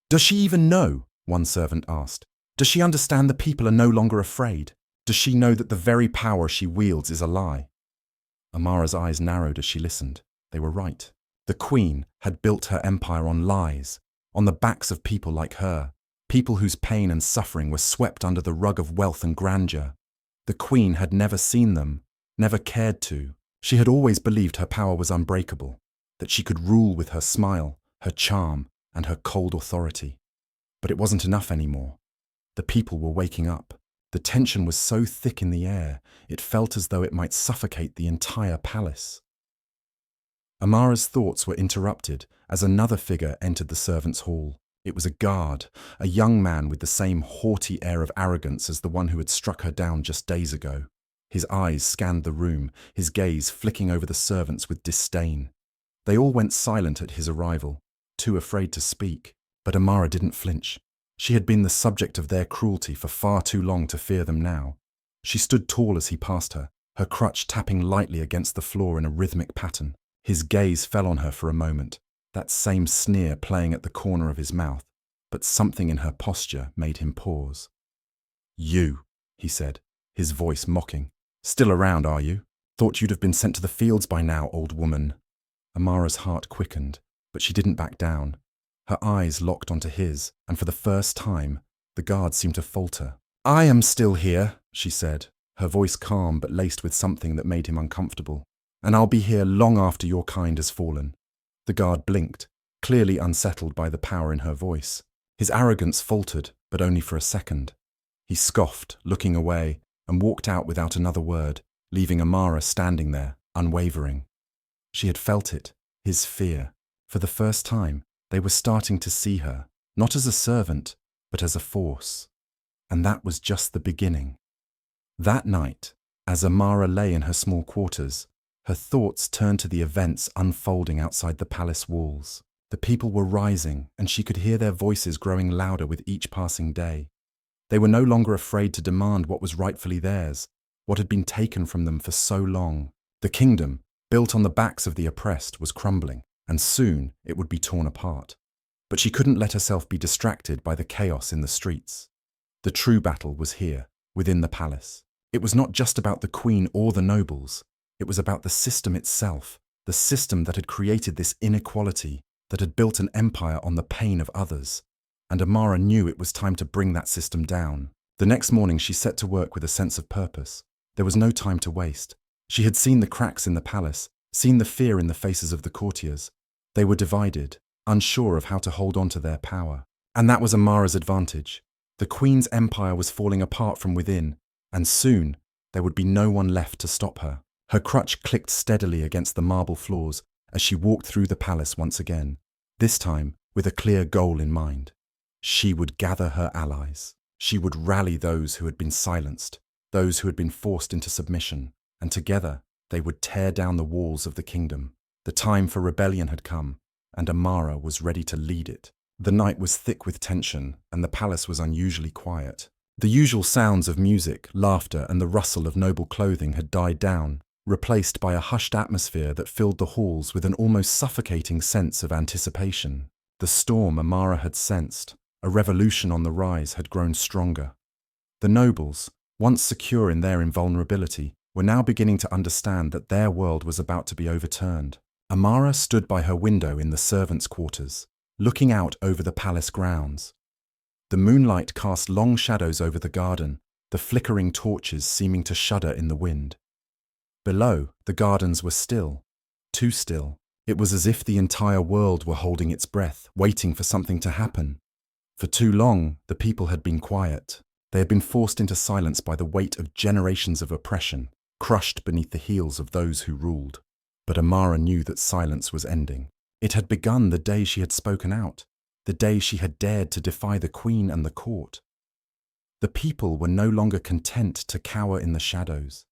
"Does she even know?" one servant asked. "Does she understand the people are no longer afraid? Does she know that the very power she wields is a lie?" Amara's eyes narrowed as she listened. They were right. The Queen had built her empire on lies, on the backs of people like her, people whose pain and suffering were swept under the rug of wealth and grandeur. The Queen had never seen them, never cared to. She had always believed her power was unbreakable, that she could rule with her smile, her charm, and her cold authority. But it wasn't enough anymore. The people were waking up. The tension was so thick in the air, it felt as though it might suffocate the entire palace. Amara's thoughts were interrupted as another figure entered the servants' hall. It was a guard, a young man with the same haughty air of arrogance as the one who had struck her down just days ago. His eyes scanned the room, his gaze flicking over the servants with disdain. They all went silent at his arrival, too afraid to speak. But Amara didn't flinch. She had been the subject of their cruelty for far too long to fear them now. She stood tall as he passed her crutch tapping lightly against the floor in a rhythmic pattern. His gaze fell on her for a moment, that same sneer playing at the corner of his mouth, but something in her posture made him pause. "You," he said, his voice mocking. "Still around, are you? Thought you'd have been sent to the fields by now, old woman." Amara's heart quickened, but she didn't back down. Her eyes locked onto his, and for the first time, the guard seemed to falter. "I am still here," she said, her voice calm but laced with something that made him uncomfortable. "And I'll be here long after your kind has fallen." The guard blinked, clearly unsettled by the power in her voice. His arrogance faltered, but only for a second. He scoffed, looking away, and walked out without another word, leaving Amara standing there, unwavering. She had felt it, his fear. For the first time, they were starting to see her, not as a servant, but as a force. And that was just the beginning. That night, as Amara lay in her small quarters, her thoughts turned to the events unfolding outside the palace walls. The people were rising, and she could hear their voices growing louder with each passing day. They were no longer afraid to demand what was rightfully theirs, what had been taken from them for so long. The kingdom, built on the backs of the oppressed, was crumbling, and soon it would be torn apart. But she couldn't let herself be distracted by the chaos in the streets. The true battle was here, within the palace. It was not just about the queen or the nobles. It was about the system itself, the system that had created this inequality, that had built an empire on the pain of others. And Amara knew it was time to bring that system down. The next morning she set to work with a sense of purpose. There was no time to waste. She had seen the cracks in the palace, seen the fear in the faces of the courtiers. They were divided, unsure of how to hold on to their power. And that was Amara's advantage. The queen's empire was falling apart from within, and soon there would be no one left to stop her. Her crutch clicked steadily against the marble floors as she walked through the palace once again, this time with a clear goal in mind. She would gather her allies. She would rally those who had been silenced, those who had been forced into submission, and together they would tear down the walls of the kingdom. The time for rebellion had come, and Amara was ready to lead it. The night was thick with tension, and the palace was unusually quiet. The usual sounds of music, laughter, and the rustle of noble clothing had died down, replaced by a hushed atmosphere that filled the halls with an almost suffocating sense of anticipation. The storm Amara had sensed, a revolution on the rise, had grown stronger. The nobles, once secure in their invulnerability, were now beginning to understand that their world was about to be overturned. Amara stood by her window in the servants' quarters, looking out over the palace grounds. The moonlight cast long shadows over the garden, the flickering torches seeming to shudder in the wind. Below, the gardens were still, too still. It was as if the entire world were holding its breath, waiting for something to happen. For too long, the people had been quiet. They had been forced into silence by the weight of generations of oppression, crushed beneath the heels of those who ruled. But Amara knew that silence was ending. It had begun the day she had spoken out, the day she had dared to defy the queen and the court. The people were no longer content to cower in the shadows.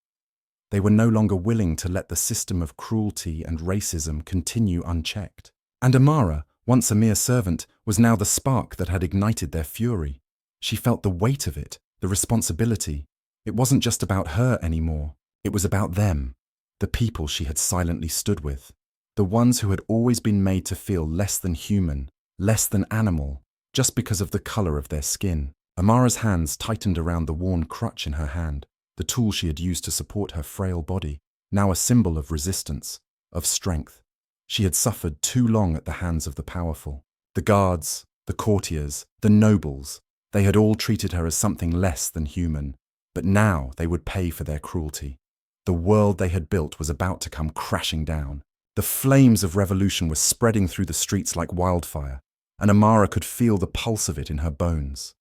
They were no longer willing to let the system of cruelty and racism continue unchecked. And Amara, once a mere servant, was now the spark that had ignited their fury. She felt the weight of it, the responsibility. It wasn't just about her anymore. It was about them, the people she had silently stood with, the ones who had always been made to feel less than human, less than animal, just because of the color of their skin. Amara's hands tightened around the worn crutch in her hand, the tool she had used to support her frail body, now a symbol of resistance, of strength. She had suffered too long at the hands of the powerful. The guards, the courtiers, the nobles, they had all treated her as something less than human. But now they would pay for their cruelty. The world they had built was about to come crashing down. The flames of revolution were spreading through the streets like wildfire, and Amara could feel the pulse of it in her bones.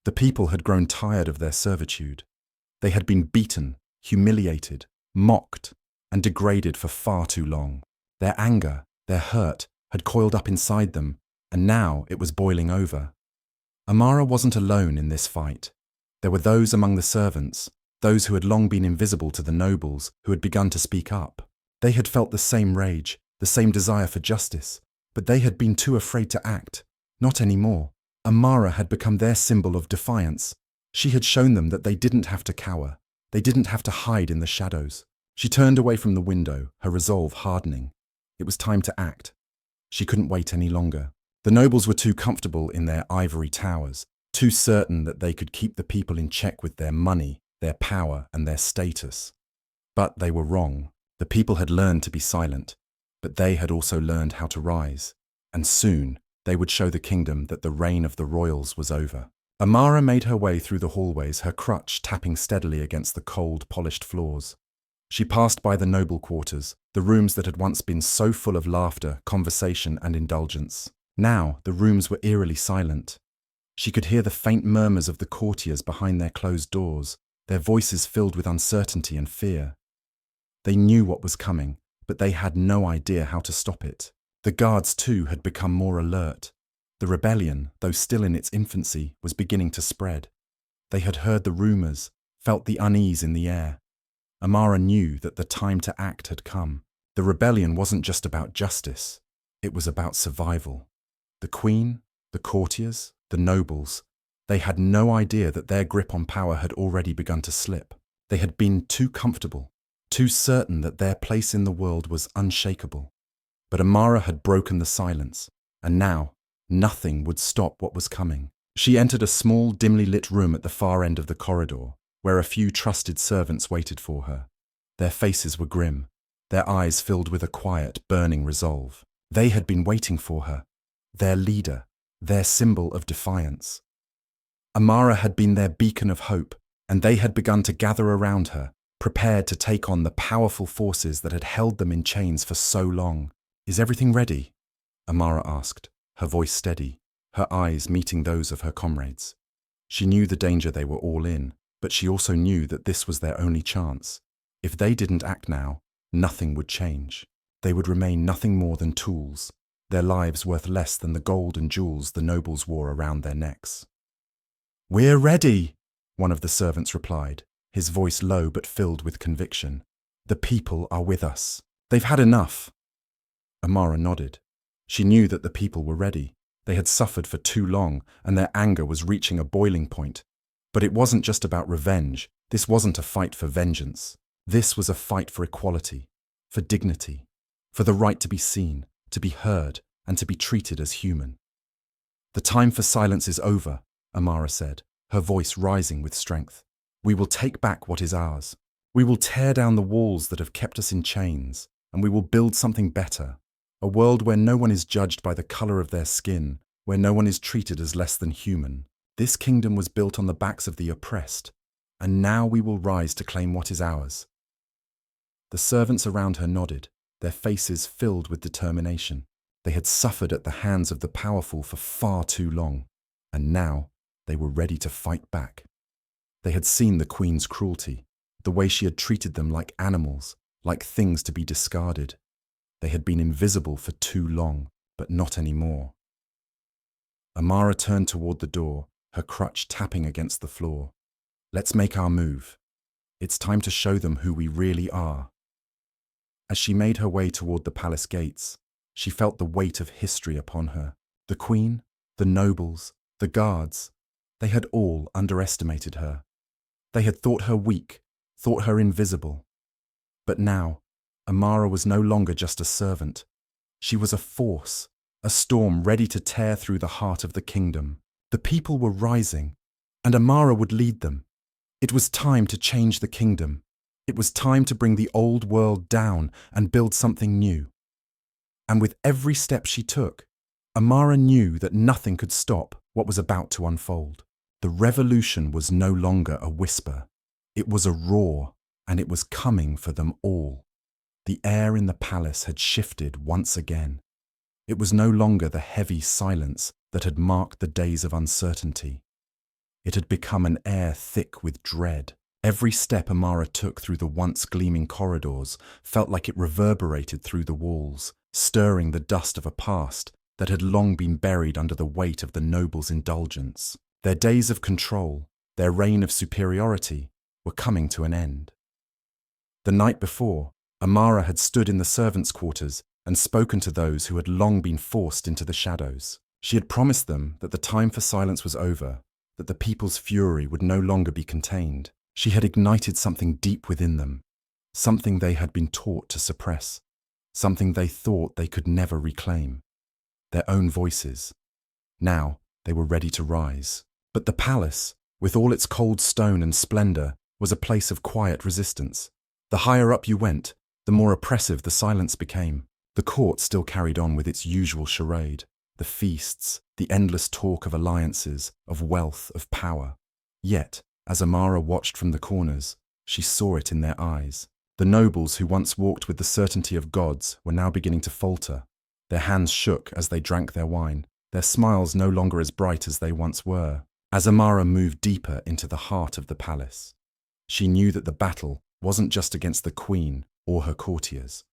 The people had grown tired of their servitude. They had been beaten, humiliated, mocked, and degraded for far too long. Their anger, their hurt, had coiled up inside them, and now it was boiling over. Amara wasn't alone in this fight. There were those among the servants, those who had long been invisible to the nobles, who had begun to speak up. They had felt the same rage, the same desire for justice, but they had been too afraid to act. Not anymore. Amara had become their symbol of defiance. She had shown them that they didn't have to cower. They didn't have to hide in the shadows. She turned away from the window, her resolve hardening. It was time to act. She couldn't wait any longer. The nobles were too comfortable in their ivory towers, too certain that they could keep the people in check with their money, their power, and their status. But they were wrong. The people had learned to be silent, but they had also learned how to rise. And soon, they would show the kingdom that the reign of the royals was over. Amara made her way through the hallways, her crutch tapping steadily against the cold, polished floors. She passed by the noble quarters, the rooms that had once been so full of laughter, conversation, and indulgence. Now, the rooms were eerily silent. She could hear the faint murmurs of the courtiers behind their closed doors, their voices filled with uncertainty and fear. They knew what was coming, but they had no idea how to stop it. The guards, too, had become more alert. The rebellion, though still in its infancy, was beginning to spread. They had heard the rumors, felt the unease in the air. Amara knew that the time to act had come. The rebellion wasn't just about justice. It was about survival. The queen, the courtiers, the nobles, they had no idea that their grip on power had already begun to slip. They had been too comfortable, too certain that their place in the world was unshakable. But Amara had broken the silence, and now nothing would stop what was coming. She entered a small, dimly lit room at the far end of the corridor, where a few trusted servants waited for her. Their faces were grim, their eyes filled with a quiet, burning resolve. They had been waiting for her, their leader, their symbol of defiance. Amara had been their beacon of hope, and they had begun to gather around her, prepared to take on the powerful forces that had held them in chains for so long. "Is everything ready?" Amara asked, her voice steady, her eyes meeting those of her comrades. She knew the danger they were all in, but she also knew that this was their only chance. If they didn't act now, nothing would change. They would remain nothing more than tools, their lives worth less than the gold and jewels the nobles wore around their necks. "We're ready," one of the servants replied, his voice low but filled with conviction. "The people are with us. They've had enough." Amara nodded. She knew that the people were ready. They had suffered for too long, and their anger was reaching a boiling point. But it wasn't just about revenge. This wasn't a fight for vengeance. This was a fight for equality, for dignity, for the right to be seen, to be heard, and to be treated as human. "The time for silence is over," Amara said, her voice rising with strength. "We will take back what is ours. We will tear down the walls that have kept us in chains, and we will build something better. A world where no one is judged by the color of their skin, where no one is treated as less than human. This kingdom was built on the backs of the oppressed, and now we will rise to claim what is ours." The servants around her nodded, their faces filled with determination. They had suffered at the hands of the powerful for far too long, and now they were ready to fight back. They had seen the queen's cruelty, the way she had treated them like animals, like things to be discarded. They had been invisible for too long, but not anymore. Amara turned toward the door, her crutch tapping against the floor. "Let's make our move. It's time to show them who we really are." As she made her way toward the palace gates, she felt the weight of history upon her. The queen, the nobles, the guards, they had all underestimated her. They had thought her weak, thought her invisible. But now, Amara was no longer just a servant. She was a force, a storm ready to tear through the heart of the kingdom. The people were rising, and Amara would lead them. It was time to change the kingdom. It was time to bring the old world down and build something new. And with every step she took, Amara knew that nothing could stop what was about to unfold. The revolution was no longer a whisper. It was a roar, and it was coming for them all. The air in the palace had shifted once again. It was no longer the heavy silence that had marked the days of uncertainty. It had become an air thick with dread. Every step Amara took through the once gleaming corridors felt like it reverberated through the walls, stirring the dust of a past that had long been buried under the weight of the nobles' indulgence. Their days of control, their reign of superiority, were coming to an end. The night before, Amara had stood in the servants' quarters and spoken to those who had long been forced into the shadows. She had promised them that the time for silence was over, that the people's fury would no longer be contained. She had ignited something deep within them, something they had been taught to suppress, something they thought they could never reclaim. Their own voices. Now they were ready to rise. But the palace, with all its cold stone and splendor, was a place of quiet resistance. The higher up you went, the more oppressive the silence became. The court still carried on with its usual charade, the feasts, the endless talk of alliances, of wealth, of power. Yet, as Amara watched from the corners, she saw it in their eyes. The nobles who once walked with the certainty of gods were now beginning to falter. Their hands shook as they drank their wine, their smiles no longer as bright as they once were. As Amara moved deeper into the heart of the palace, she knew that the battle wasn't just against the queen or her courtiers.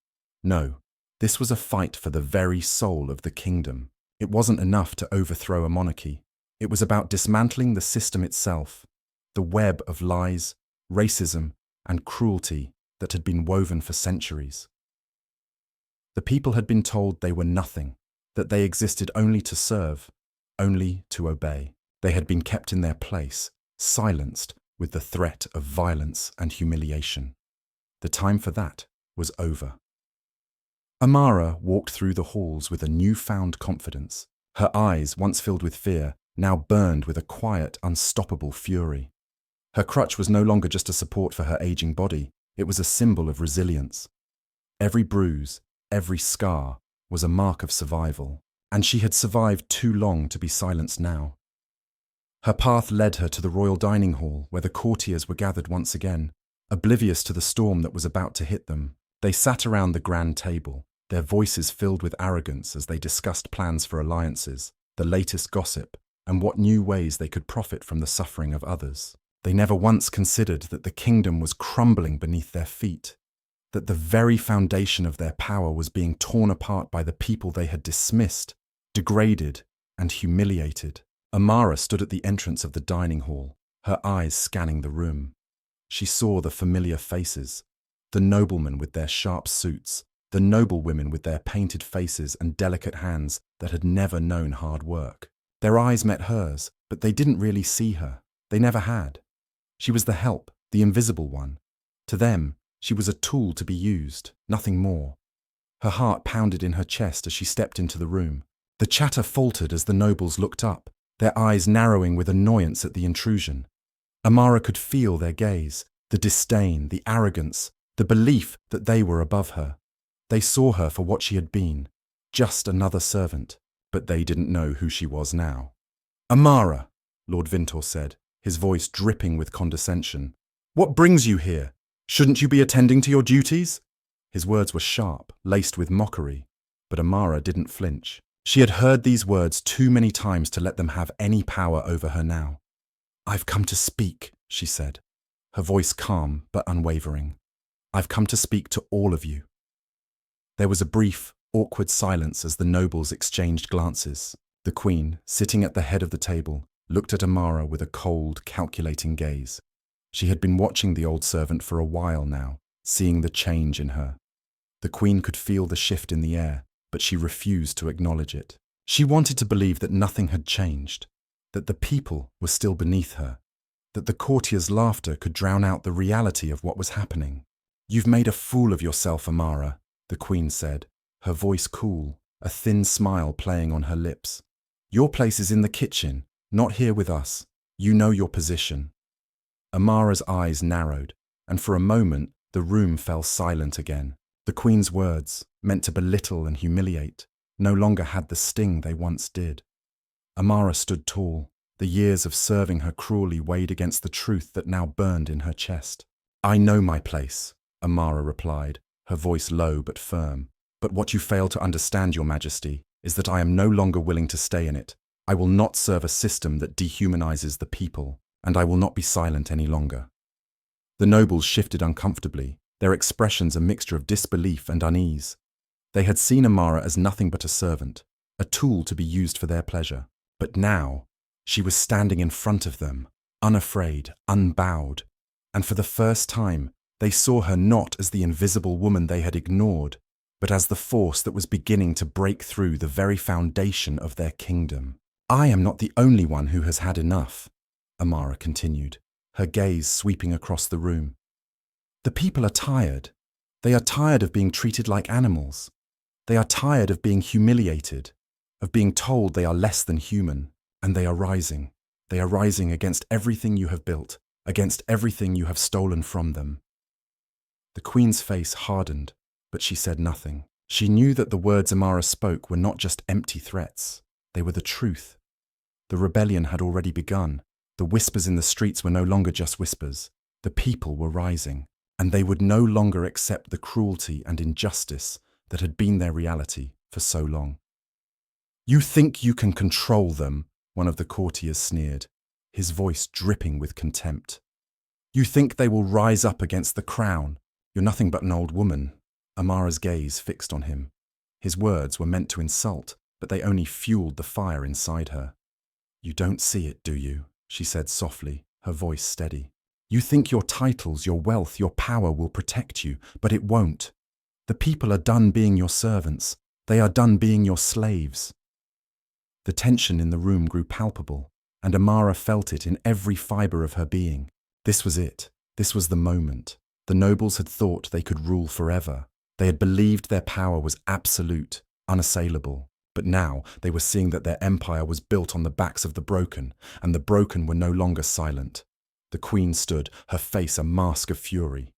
No, this was a fight for the very soul of the kingdom. It wasn't enough to overthrow a monarchy. It was about dismantling the system itself, the web of lies, racism, and cruelty that had been woven for centuries. The people had been told they were nothing, that they existed only to serve, only to obey. They had been kept in their place, silenced with the threat of violence and humiliation. The time for that was over. Amara walked through the halls with a newfound confidence. Her eyes, once filled with fear, now burned with a quiet, unstoppable fury. Her crutch was no longer just a support for her aging body, it was a symbol of resilience. Every bruise, every scar, was a mark of survival, and she had survived too long to be silenced now. Her path led her to the royal dining hall, where the courtiers were gathered once again, oblivious to the storm that was about to hit them. They sat around the grand table, their voices filled with arrogance as they discussed plans for alliances, the latest gossip, and what new ways they could profit from the suffering of others. They never once considered that the kingdom was crumbling beneath their feet, that the very foundation of their power was being torn apart by the people they had dismissed, degraded, and humiliated. Amara stood at the entrance of the dining hall, her eyes scanning the room. She saw the familiar faces, the noblemen with their sharp suits, the noblewomen with their painted faces and delicate hands that had never known hard work. Their eyes met hers, but they didn't really see her. They never had. She was the help, the invisible one. To them, she was a tool to be used, nothing more. Her heart pounded in her chest as she stepped into the room. The chatter faltered as the nobles looked up, their eyes narrowing with annoyance at the intrusion. Amara could feel their gaze, the disdain, the arrogance, the belief that they were above her. They saw her for what she had been, just another servant, but they didn't know who she was now. "Amara," Lord Vintor said, his voice dripping with condescension. "What brings you here? Shouldn't you be attending to your duties?" His words were sharp, laced with mockery, but Amara didn't flinch. She had heard these words too many times to let them have any power over her now. "I've come to speak," she said, her voice calm but unwavering. "I've come to speak to all of you." There was a brief, awkward silence as the nobles exchanged glances. The queen, sitting at the head of the table, looked at Amara with a cold, calculating gaze. She had been watching the old servant for a while now, seeing the change in her. The queen could feel the shift in the air, but she refused to acknowledge it. She wanted to believe that nothing had changed, that the people were still beneath her, that the courtiers' laughter could drown out the reality of what was happening. "You've made a fool of yourself, Amara," the queen said, her voice cool, a thin smile playing on her lips. "Your place is in the kitchen, not here with us. You know your position." Amara's eyes narrowed, and for a moment the room fell silent again. The queen's words, meant to belittle and humiliate, no longer had the sting they once did. Amara stood tall, the years of serving her cruelly weighed against the truth that now burned in her chest. "I know my place," Amara replied, her voice low but firm. "But what you fail to understand, Your Majesty, is that I am no longer willing to stay in it. I will not serve a system that dehumanizes the people, and I will not be silent any longer." The nobles shifted uncomfortably, their expressions a mixture of disbelief and unease. They had seen Amara as nothing but a servant, a tool to be used for their pleasure. But now, she was standing in front of them, unafraid, unbowed, and for the first time, they saw her not as the invisible woman they had ignored, but as the force that was beginning to break through the very foundation of their kingdom. "I am not the only one who has had enough," Amara continued, her gaze sweeping across the room. "The people are tired. They are tired of being treated like animals. They are tired of being humiliated, of being told they are less than human, and they are rising. They are rising against everything you have built, against everything you have stolen from them." The Queen's face hardened, but she said nothing. She knew that the words Amara spoke were not just empty threats. They were the truth. The rebellion had already begun. The whispers in the streets were no longer just whispers. The people were rising, and they would no longer accept the cruelty and injustice that had been their reality for so long. "You think you can control them," one of the courtiers sneered, his voice dripping with contempt. "You think they will rise up against the crown. You're nothing but an old woman." Amara's gaze fixed on him. His words were meant to insult, but they only fueled the fire inside her. "You don't see it, do you?" she said softly, her voice steady. "You think your titles, your wealth, your power will protect you, but it won't. The people are done being your servants. They are done being your slaves." The tension in the room grew palpable, and Amara felt it in every fibre of her being. This was it. This was the moment. The nobles had thought they could rule forever. They had believed their power was absolute, unassailable. But now they were seeing that their empire was built on the backs of the broken, and the broken were no longer silent. The Queen stood, her face a mask of fury.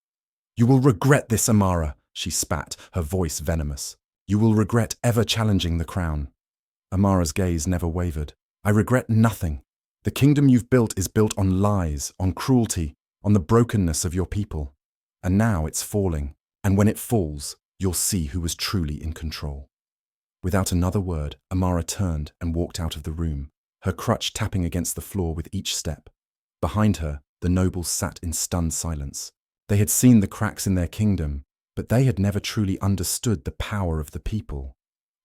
"You will regret this, Amara," she spat, her voice venomous. "You will regret ever challenging the crown." Amara's gaze never wavered. "I regret nothing. The kingdom you've built is built on lies, on cruelty, on the brokenness of your people. And now it's falling, and when it falls, you'll see who was truly in control." Without another word, Amara turned and walked out of the room, her crutch tapping against the floor with each step. Behind her, the nobles sat in stunned silence. They had seen the cracks in their kingdom, but they had never truly understood the power of the people.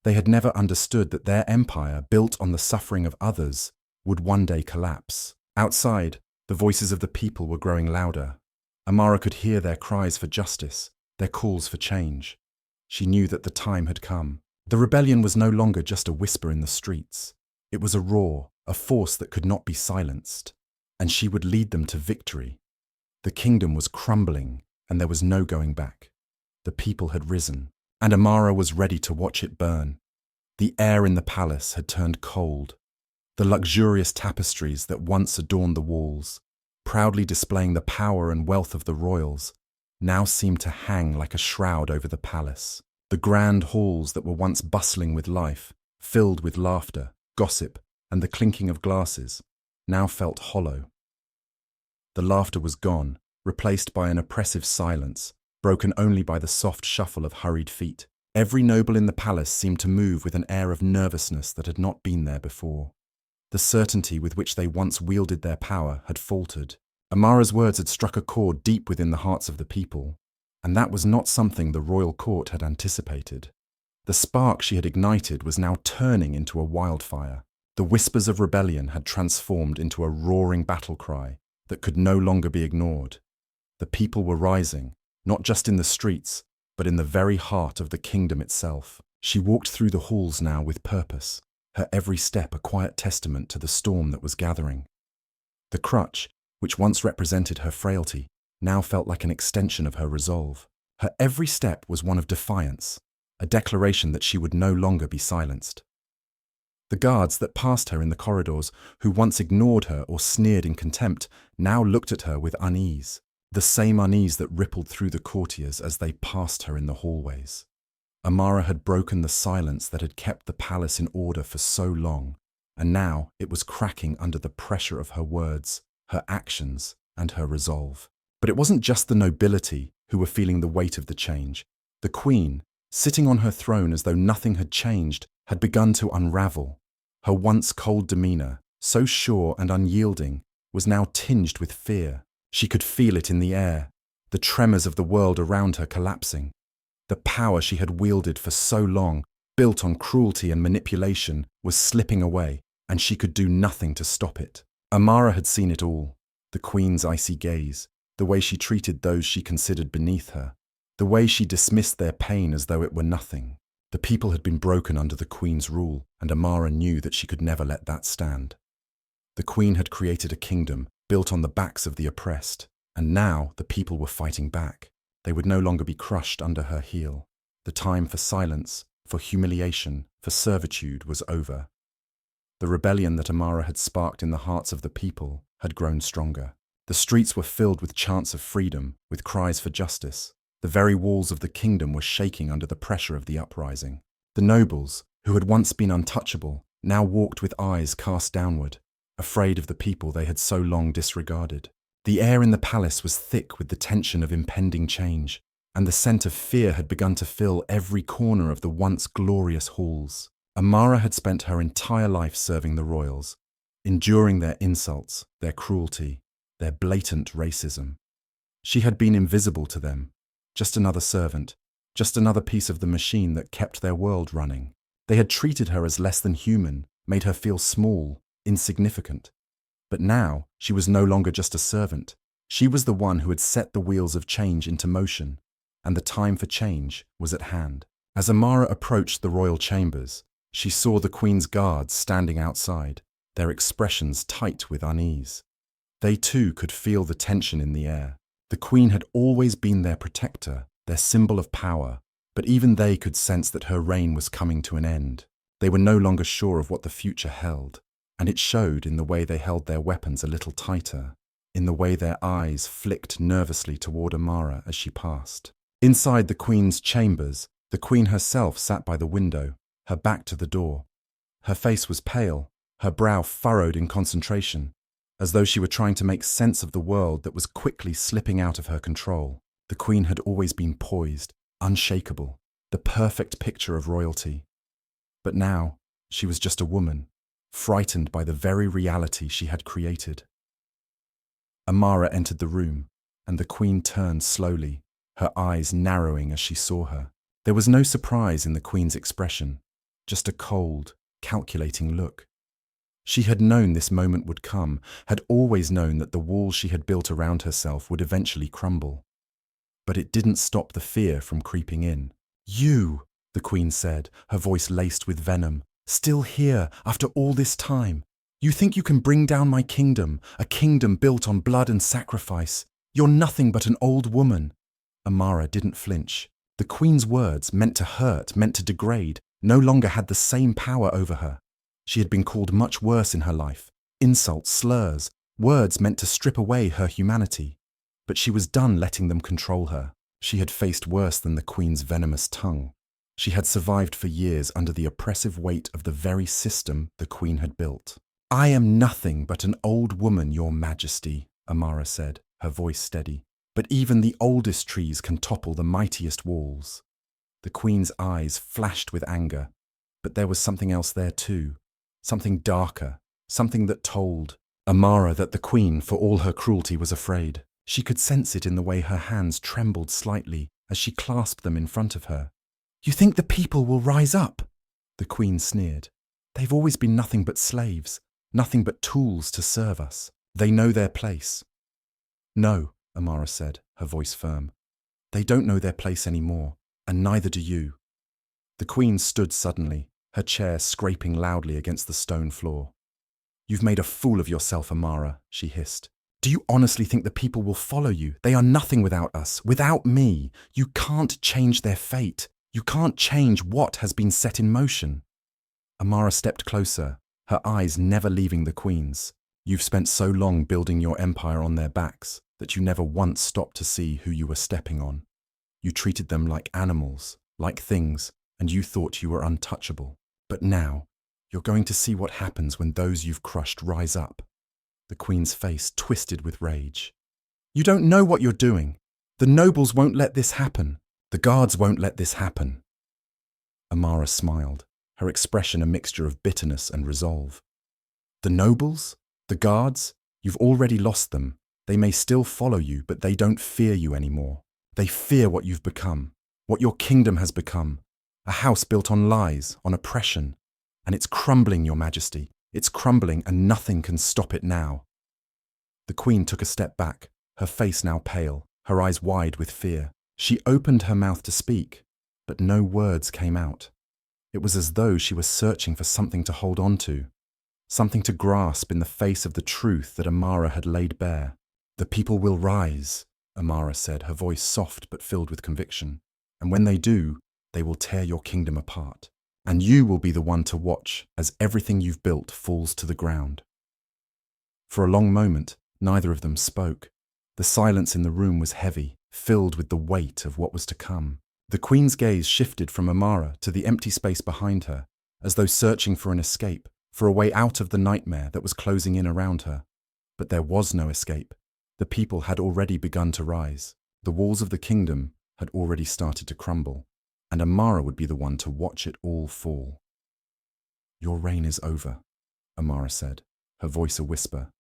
They had never understood that their empire, built on the suffering of others, would one day collapse. Outside, the voices of the people were growing louder. Amara could hear their cries for justice, their calls for change. She knew that the time had come. The rebellion was no longer just a whisper in the streets. It was a roar, a force that could not be silenced, and she would lead them to victory. The kingdom was crumbling, and there was no going back. The people had risen, and Amara was ready to watch it burn. The air in the palace had turned cold. The luxurious tapestries that once adorned the walls, proudly displaying the power and wealth of the royals, now seemed to hang like a shroud over the palace. The grand halls that were once bustling with life, filled with laughter, gossip, and the clinking of glasses, now felt hollow. The laughter was gone, replaced by an oppressive silence, broken only by the soft shuffle of hurried feet. Every noble in the palace seemed to move with an air of nervousness that had not been there before. The certainty with which they once wielded their power had faltered. Amara's words had struck a chord deep within the hearts of the people, and that was not something the royal court had anticipated. The spark she had ignited was now turning into a wildfire. The whispers of rebellion had transformed into a roaring battle cry that could no longer be ignored. The people were rising, not just in the streets, but in the very heart of the kingdom itself. She walked through the halls now with purpose, her every step a quiet testament to the storm that was gathering. The crutch, which once represented her frailty, now felt like an extension of her resolve. Her every step was one of defiance, a declaration that she would no longer be silenced. The guards that passed her in the corridors, who once ignored her or sneered in contempt, now looked at her with unease, the same unease that rippled through the courtiers as they passed her in the hallways. Amara had broken the silence that had kept the palace in order for so long, and now it was cracking under the pressure of her words, her actions, and her resolve. But it wasn't just the nobility who were feeling the weight of the change. The Queen, sitting on her throne as though nothing had changed, had begun to unravel. Her once cold demeanour, so sure and unyielding, was now tinged with fear. She could feel it in the air, the tremors of the world around her collapsing. The power she had wielded for so long, built on cruelty and manipulation, was slipping away, and she could do nothing to stop it. Amara had seen it all, the Queen's icy gaze, the way she treated those she considered beneath her, The way she dismissed their pain as though it were nothing. The people had been broken under the Queen's rule, and Amara knew that she could never let that stand. The Queen had created a kingdom built on the backs of the oppressed, and now the people were fighting back. They would no longer be crushed under her heel. The time for silence, for humiliation, for servitude was over. The rebellion that Amara had sparked in the hearts of the people had grown stronger. The streets were filled with chants of freedom, with cries for justice. The very walls of the kingdom were shaking under the pressure of the uprising. The nobles, who had once been untouchable, now walked with eyes cast downward, afraid of the people they had so long disregarded. The air in the palace was thick with the tension of impending change, and the scent of fear had begun to fill every corner of the once glorious halls. Amara had spent her entire life serving the royals, enduring their insults, their cruelty, their blatant racism. She had been invisible to them, just another servant, just another piece of the machine that kept their world running. They had treated her as less than human, made her feel small, insignificant. But now she was no longer just a servant. She was the one who had set the wheels of change into motion, and the time for change was at hand. As Amara approached the royal chambers, she saw the Queen's guards standing outside, their expressions tight with unease. They too could feel the tension in the air. The Queen had always been their protector, their symbol of power, but even they could sense that her reign was coming to an end. They were no longer sure of what the future held, and it showed in the way they held their weapons a little tighter, in the way their eyes flicked nervously toward Amara as she passed. Inside the Queen's chambers, the Queen herself sat by the window, her back to the door. Her face was pale, her brow furrowed in concentration, as though she were trying to make sense of the world that was quickly slipping out of her control. The Queen had always been poised, unshakable, the perfect picture of royalty. But now, she was just a woman, frightened by the very reality she had created. Amara entered the room, and the Queen turned slowly, her eyes narrowing as she saw her. There was no surprise in the Queen's expression, just a cold, calculating look. She had known this moment would come, had always known that the walls she had built around herself would eventually crumble. But it didn't stop the fear from creeping in. "You," the Queen said, her voice laced with venom, "still here after all this time. You think you can bring down my kingdom, a kingdom built on blood and sacrifice. You're nothing but an old woman." Amara didn't flinch. The Queen's words, meant to hurt, meant to degrade, no longer had the same power over her. She had been called much worse in her life, insults, slurs, words meant to strip away her humanity. But she was done letting them control her. She had faced worse than the Queen's venomous tongue. She had survived for years under the oppressive weight of the very system the Queen had built. "I am nothing but an old woman, Your Majesty," Amara said, her voice steady. "But even the oldest trees can topple the mightiest walls." The Queen's eyes flashed with anger, but there was something else there too. Something darker, something that told Amara that the Queen, for all her cruelty, was afraid. She could sense it in the way her hands trembled slightly as she clasped them in front of her. "You think the people will rise up?" The Queen sneered. "They've always been nothing but slaves, nothing but tools to serve us. They know their place." "No," Amara said, her voice firm. "They don't know their place anymore, and neither do you." The Queen stood suddenly, her chair scraping loudly against the stone floor. "You've made a fool of yourself, Amara," she hissed. "Do you honestly think the people will follow you? They are nothing without us, without me. You can't change their fate. You can't change what has been set in motion." Amara stepped closer, her eyes never leaving the Queen's. "You've spent so long building your empire on their backs that you never once stopped to see who you were stepping on. You treated them like animals, like things, and you thought you were untouchable. But now, you're going to see what happens when those you've crushed rise up." The Queen's face twisted with rage. "You don't know what you're doing. The nobles won't let this happen. The guards won't let this happen." Amara smiled, her expression a mixture of bitterness and resolve. "The nobles? The guards? You've already lost them. They may still follow you, but they don't fear you anymore. They fear what you've become, what your kingdom has become. A house built on lies, on oppression. And it's crumbling, Your Majesty. It's crumbling, and nothing can stop it now." The Queen took a step back, her face now pale, her eyes wide with fear. She opened her mouth to speak, but no words came out. It was as though she was searching for something to hold on to, something to grasp in the face of the truth that Amara had laid bare. "The people will rise," Amara said, her voice soft but filled with conviction. "And when they do, they will tear your kingdom apart. And you will be the one to watch as everything you've built falls to the ground." For a long moment, neither of them spoke. The silence in the room was heavy, filled with the weight of what was to come. The Queen's gaze shifted from Amara to the empty space behind her, as though searching for an escape, for a way out of the nightmare that was closing in around her. But there was no escape. The people had already begun to rise. The walls of the kingdom had already started to crumble, and Amara would be the one to watch it all fall. "Your reign is over," Amara said, her voice a whisper,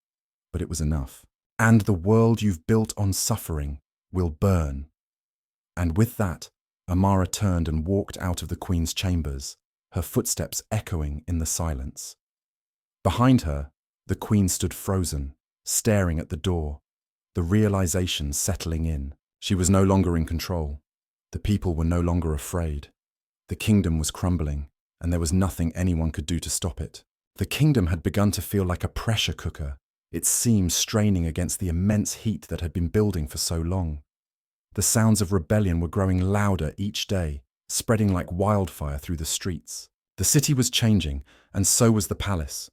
but it was enough. "And the world you've built on suffering will burn." And with that, Amara turned and walked out of the Queen's chambers, her footsteps echoing in the silence. Behind her, the Queen stood frozen, staring at the door, the realization settling in. She was no longer in control. The people were no longer afraid. The kingdom was crumbling, and there was nothing anyone could do to stop it. The kingdom had begun to feel like a pressure cooker, its seams straining against the immense heat that had been building for so long. The sounds of rebellion were growing louder each day, spreading like wildfire through the streets. The city was changing, and so was the palace.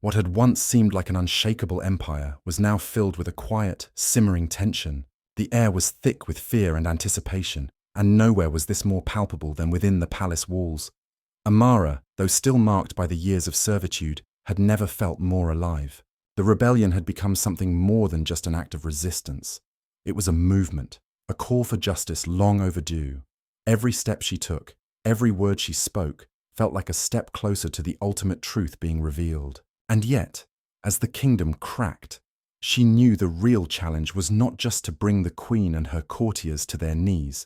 What had once seemed like an unshakable empire was now filled with a quiet, simmering tension. The air was thick with fear and anticipation, and nowhere was this more palpable than within the palace walls. Amara, though still marked by the years of servitude, had never felt more alive. The rebellion had become something more than just an act of resistance. It was a movement, a call for justice long overdue. Every step she took, every word she spoke, felt like a step closer to the ultimate truth being revealed. And yet, as the kingdom cracked, she knew the real challenge was not just to bring the Queen and her courtiers to their knees,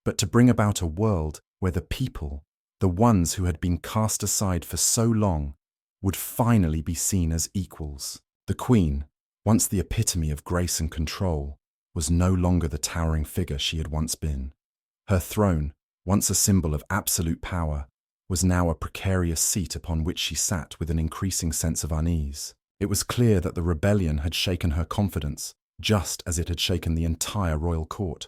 but to bring about a world where the people, the ones who had been cast aside for so long, would finally be seen as equals. The Queen, once the epitome of grace and control, was no longer the towering figure she had once been. Her throne, once a symbol of absolute power, was now a precarious seat upon which she sat with an increasing sense of unease. It was clear that the rebellion had shaken her confidence, just as it had shaken the entire royal court.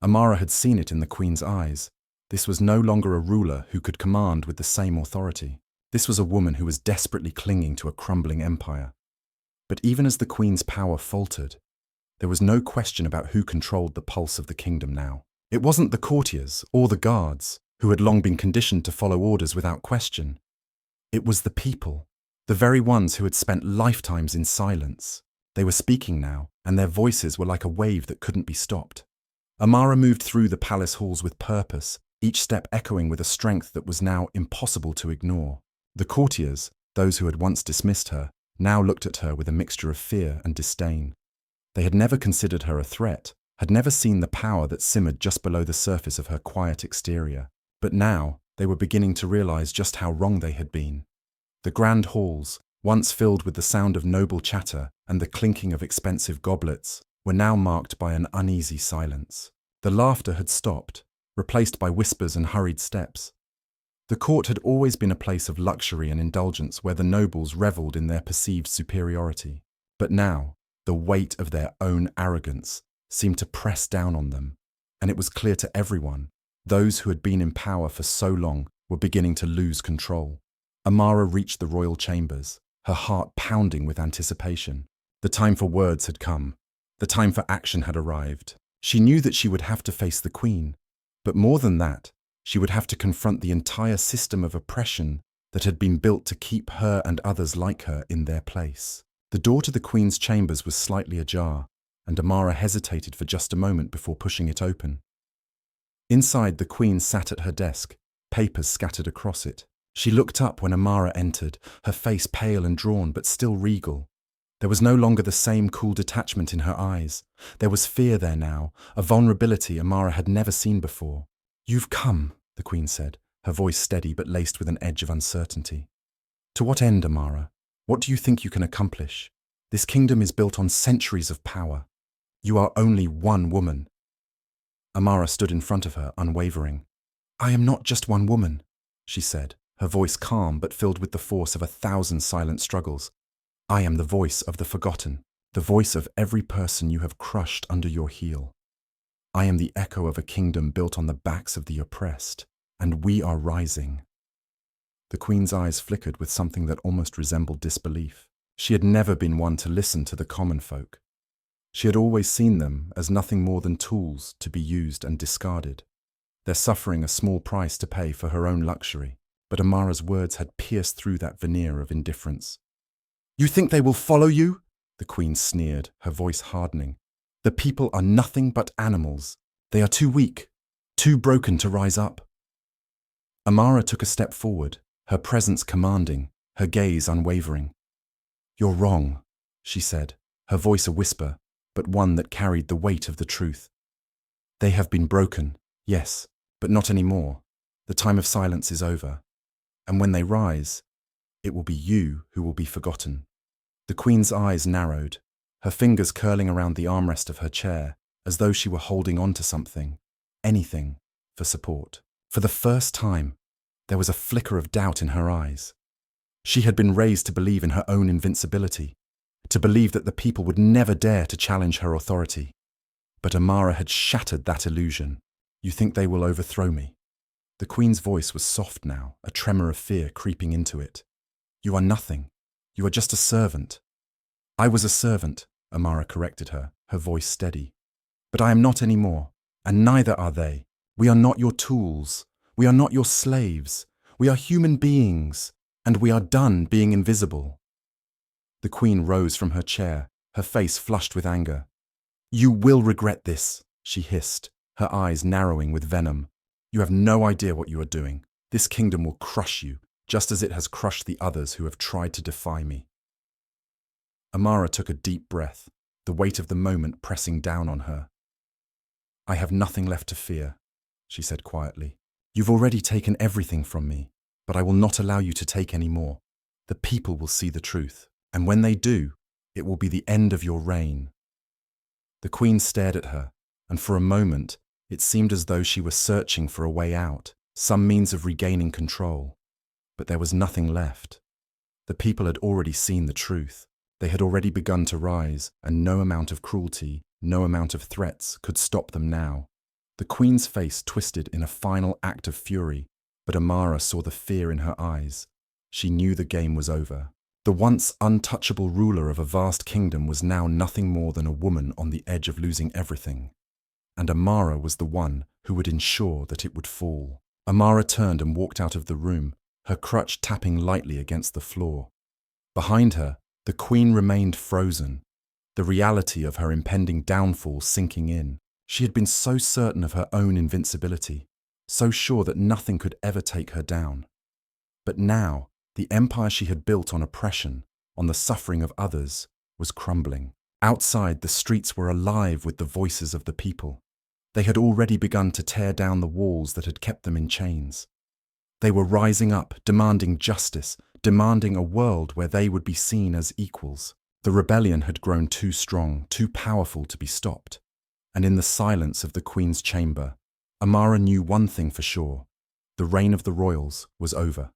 Amara had seen it in the Queen's eyes. This was no longer a ruler who could command with the same authority. This was a woman who was desperately clinging to a crumbling empire. But even as the Queen's power faltered, there was no question about who controlled the pulse of the kingdom now. It wasn't the courtiers or the guards, who had long been conditioned to follow orders without question. It was the people, the very ones who had spent lifetimes in silence. They were speaking now, and their voices were like a wave that couldn't be stopped. Amara moved through the palace halls with purpose, each step echoing with a strength that was now impossible to ignore. The courtiers, those who had once dismissed her, now looked at her with a mixture of fear and disdain. They had never considered her a threat, had never seen the power that simmered just below the surface of her quiet exterior. But now they were beginning to realize just how wrong they had been. The grand halls, once filled with the sound of noble chatter and the clinking of expensive goblets, were now marked by an uneasy silence. The laughter had stopped, replaced by whispers and hurried steps. The court had always been a place of luxury and indulgence where the nobles revelled in their perceived superiority. But now, the weight of their own arrogance seemed to press down on them, and it was clear to everyone, those who had been in power for so long were beginning to lose control. Amara reached the royal chambers, her heart pounding with anticipation. The time for words had come. The time for action had arrived. She knew that she would have to face the Queen, but more than that, she would have to confront the entire system of oppression that had been built to keep her and others like her in their place. The door to the Queen's chambers was slightly ajar, and Amara hesitated for just a moment before pushing it open. Inside, the Queen sat at her desk, papers scattered across it. She looked up when Amara entered, her face pale and drawn but still regal. There was no longer the same cool detachment in her eyes. There was fear there now, a vulnerability Amara had never seen before. "You've come," the Queen said, her voice steady but laced with an edge of uncertainty. "To what end, Amara? What do you think you can accomplish? This kingdom is built on centuries of power. You are only one woman." Amara stood in front of her, unwavering. "I am not just one woman," she said, her voice calm but filled with the force of 1,000 silent struggles. "I am the voice of the forgotten, the voice of every person you have crushed under your heel. I am the echo of a kingdom built on the backs of the oppressed, and we are rising." The Queen's eyes flickered with something that almost resembled disbelief. She had never been one to listen to the common folk. She had always seen them as nothing more than tools to be used and discarded, their suffering a small price to pay for her own luxury. But Amara's words had pierced through that veneer of indifference. "You think they will follow you?" the Queen sneered, her voice hardening. "The people are nothing but animals. They are too weak, too broken to rise up." Amara took a step forward, her presence commanding, her gaze unwavering. "You're wrong," she said, her voice a whisper, but one that carried the weight of the truth. "They have been broken, yes, but not anymore. The time of silence is over. And when they rise, it will be you who will be forgotten." The Queen's eyes narrowed, her fingers curling around the armrest of her chair, as though she were holding on to something, anything, for support. For the first time, there was a flicker of doubt in her eyes. She had been raised to believe in her own invincibility, to believe that the people would never dare to challenge her authority. But Amara had shattered that illusion. "You think they will overthrow me?" The Queen's voice was soft now, a tremor of fear creeping into it. "You are nothing. You are just a servant." "I was a servant," Amara corrected her, her voice steady. "But I am not anymore, and neither are they. We are not your tools. We are not your slaves. We are human beings, and we are done being invisible." The Queen rose from her chair, her face flushed with anger. "You will regret this," she hissed, her eyes narrowing with venom. "You have no idea what you are doing. This kingdom will crush you, just as it has crushed the others who have tried to defy me." Amara took a deep breath, the weight of the moment pressing down on her. "I have nothing left to fear," she said quietly. "You've already taken everything from me, but I will not allow you to take any more. The people will see the truth, and when they do, it will be the end of your reign." The Queen stared at her, and for a moment, it seemed as though she were searching for a way out, some means of regaining control. But there was nothing left. The people had already seen the truth. They had already begun to rise, and no amount of cruelty, no amount of threats could stop them now. The Queen's face twisted in a final act of fury, but Amara saw the fear in her eyes. She knew the game was over. The once untouchable ruler of a vast kingdom was now nothing more than a woman on the edge of losing everything. And Amara was the one who would ensure that it would fall. Amara turned and walked out of the room, her crutch tapping lightly against the floor. Behind her, the Queen remained frozen, the reality of her impending downfall sinking in. She had been so certain of her own invincibility, so sure that nothing could ever take her down. But now, the empire she had built on oppression, on the suffering of others, was crumbling. Outside, the streets were alive with the voices of the people. They had already begun to tear down the walls that had kept them in chains. They were rising up, demanding justice, demanding a world where they would be seen as equals. The rebellion had grown too strong, too powerful to be stopped. And in the silence of the Queen's chamber, Amara knew one thing for sure. The reign of the royals was over.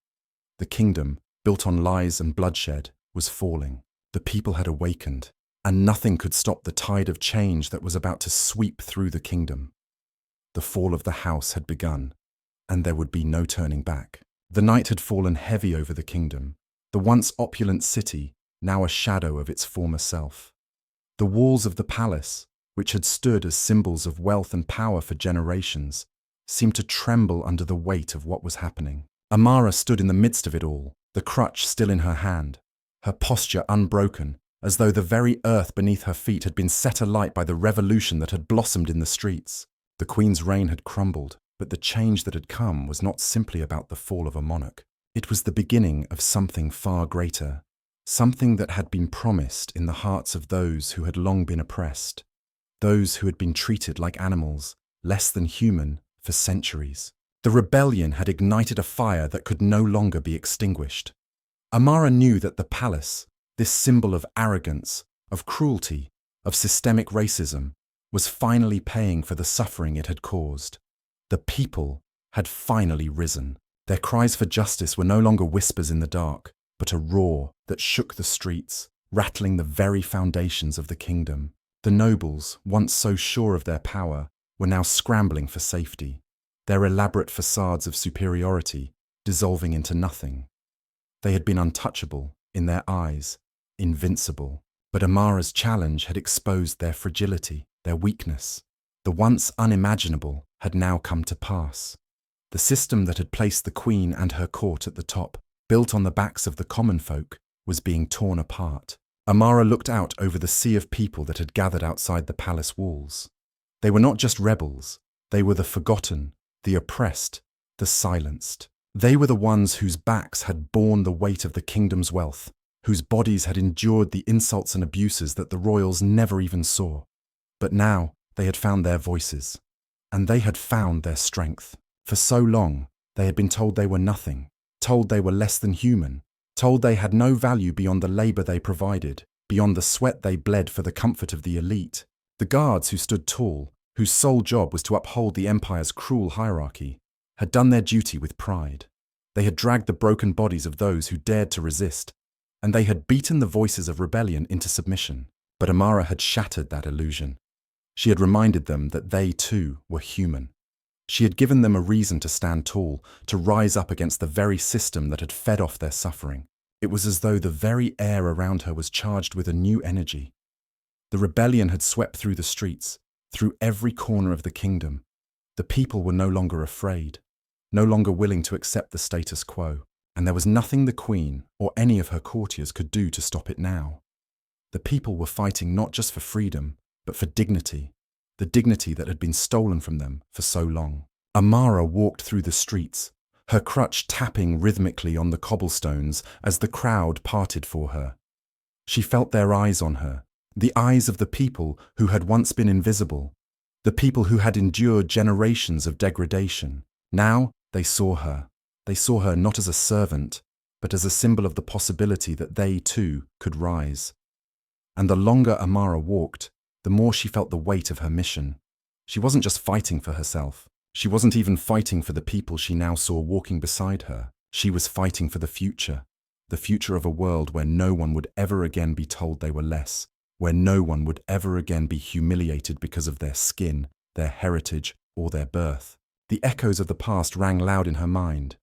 The kingdom, built on lies and bloodshed, was falling. The people had awakened, and nothing could stop the tide of change that was about to sweep through the kingdom. The fall of the house had begun, and there would be no turning back. The night had fallen heavy over the kingdom, the once opulent city, now a shadow of its former self. The walls of the palace, which had stood as symbols of wealth and power for generations, seemed to tremble under the weight of what was happening. Amara stood in the midst of it all, the crutch still in her hand, her posture unbroken, as though the very earth beneath her feet had been set alight by the revolution that had blossomed in the streets. The Queen's reign had crumbled, but the change that had come was not simply about the fall of a monarch. It was the beginning of something far greater, something that had been promised in the hearts of those who had long been oppressed, those who had been treated like animals, less than human, for centuries. The rebellion had ignited a fire that could no longer be extinguished. Amara knew that the palace, this symbol of arrogance, of cruelty, of systemic racism, was finally paying for the suffering it had caused. The people had finally risen. Their cries for justice were no longer whispers in the dark, but a roar that shook the streets, rattling the very foundations of the kingdom. The nobles, once so sure of their power, were now scrambling for safety, their elaborate facades of superiority dissolving into nothing. They had been untouchable, in their eyes, invincible. But Amara's challenge had exposed their fragility, their weakness. The once unimaginable had now come to pass. The system that had placed the queen and her court at the top, built on the backs of the common folk, was being torn apart. Amara looked out over the sea of people that had gathered outside the palace walls. They were not just rebels, they were the forgotten, the oppressed, the silenced. They were the ones whose backs had borne the weight of the kingdom's wealth, whose bodies had endured the insults and abuses that the royals never even saw. But now they had found their voices, and they had found their strength. For so long, they had been told they were nothing, told they were less than human, told they had no value beyond the labor they provided, beyond the sweat they bled for the comfort of the elite. The guards who stood tall, whose sole job was to uphold the empire's cruel hierarchy, had done their duty with pride. They had dragged the broken bodies of those who dared to resist, and they had beaten the voices of rebellion into submission. But Amara had shattered that illusion. She had reminded them that they too were human. She had given them a reason to stand tall, to rise up against the very system that had fed off their suffering. It was as though the very air around her was charged with a new energy. The rebellion had swept through the streets, through every corner of the kingdom. The people were no longer afraid, no longer willing to accept the status quo. And there was nothing the queen or any of her courtiers could do to stop it now. The people were fighting not just for freedom, but for dignity, the dignity that had been stolen from them for so long. Amara walked through the streets, her crutch tapping rhythmically on the cobblestones as the crowd parted for her. She felt their eyes on her, the eyes of the people who had once been invisible, the people who had endured generations of degradation. Now they saw her. They saw her not as a servant, but as a symbol of the possibility that they too could rise. And the longer Amara walked, the more she felt the weight of her mission. She wasn't just fighting for herself. She wasn't even fighting for the people she now saw walking beside her. She was fighting for the future of a world where no one would ever again be told they were less, where no one would ever again be humiliated because of their skin, their heritage, or their birth. The echoes of the past rang loud in her mind.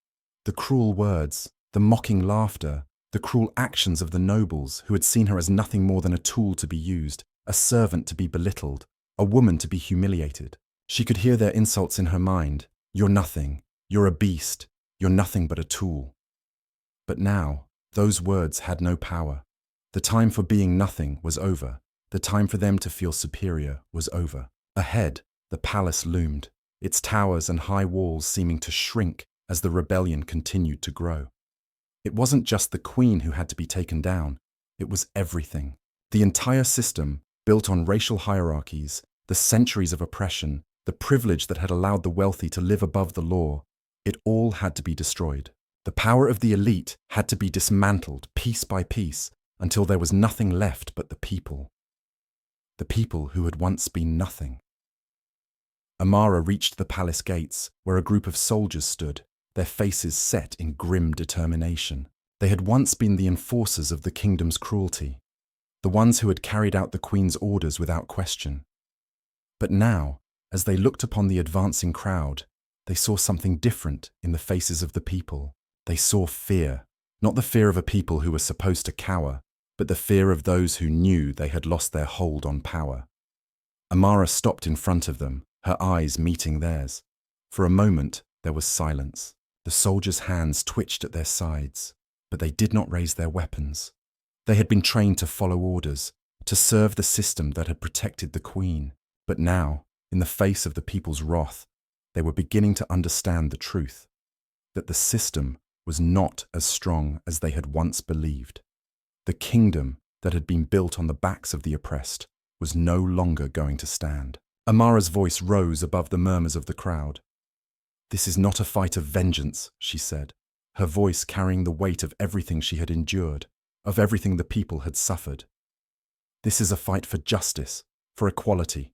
The cruel words, the mocking laughter, the cruel actions of the nobles who had seen her as nothing more than a tool to be used, a servant to be belittled, a woman to be humiliated. She could hear their insults in her mind. You're nothing. You're a beast. You're nothing but a tool. But now, those words had no power. The time for being nothing was over. The time for them to feel superior was over. Ahead, the palace loomed, its towers and high walls seeming to shrink as the rebellion continued to grow. It wasn't just the queen who had to be taken down. It was everything. The entire system, built on racial hierarchies, the centuries of oppression, the privilege that had allowed the wealthy to live above the law, it all had to be destroyed. The power of the elite had to be dismantled piece by piece until there was nothing left but the people who had once been nothing. Amara reached the palace gates, where a group of soldiers stood, their faces set in grim determination. They had once been the enforcers of the kingdom's cruelty, the ones who had carried out the queen's orders without question. But now, as they looked upon the advancing crowd, they saw something different in the faces of the people. They saw fear, not the fear of a people who were supposed to cower, but the fear of those who knew they had lost their hold on power. Amara stopped in front of them, her eyes meeting theirs. For a moment, there was silence. The soldiers' hands twitched at their sides, but they did not raise their weapons. They had been trained to follow orders, to serve the system that had protected the queen. But now, in the face of the people's wrath, they were beginning to understand the truth, that the system was not as strong as they had once believed. The kingdom that had been built on the backs of the oppressed was no longer going to stand. Amara's voice rose above the murmurs of the crowd. "This is not a fight of vengeance," she said, her voice carrying the weight of everything she had endured, of everything the people had suffered. "This is a fight for justice, for equality,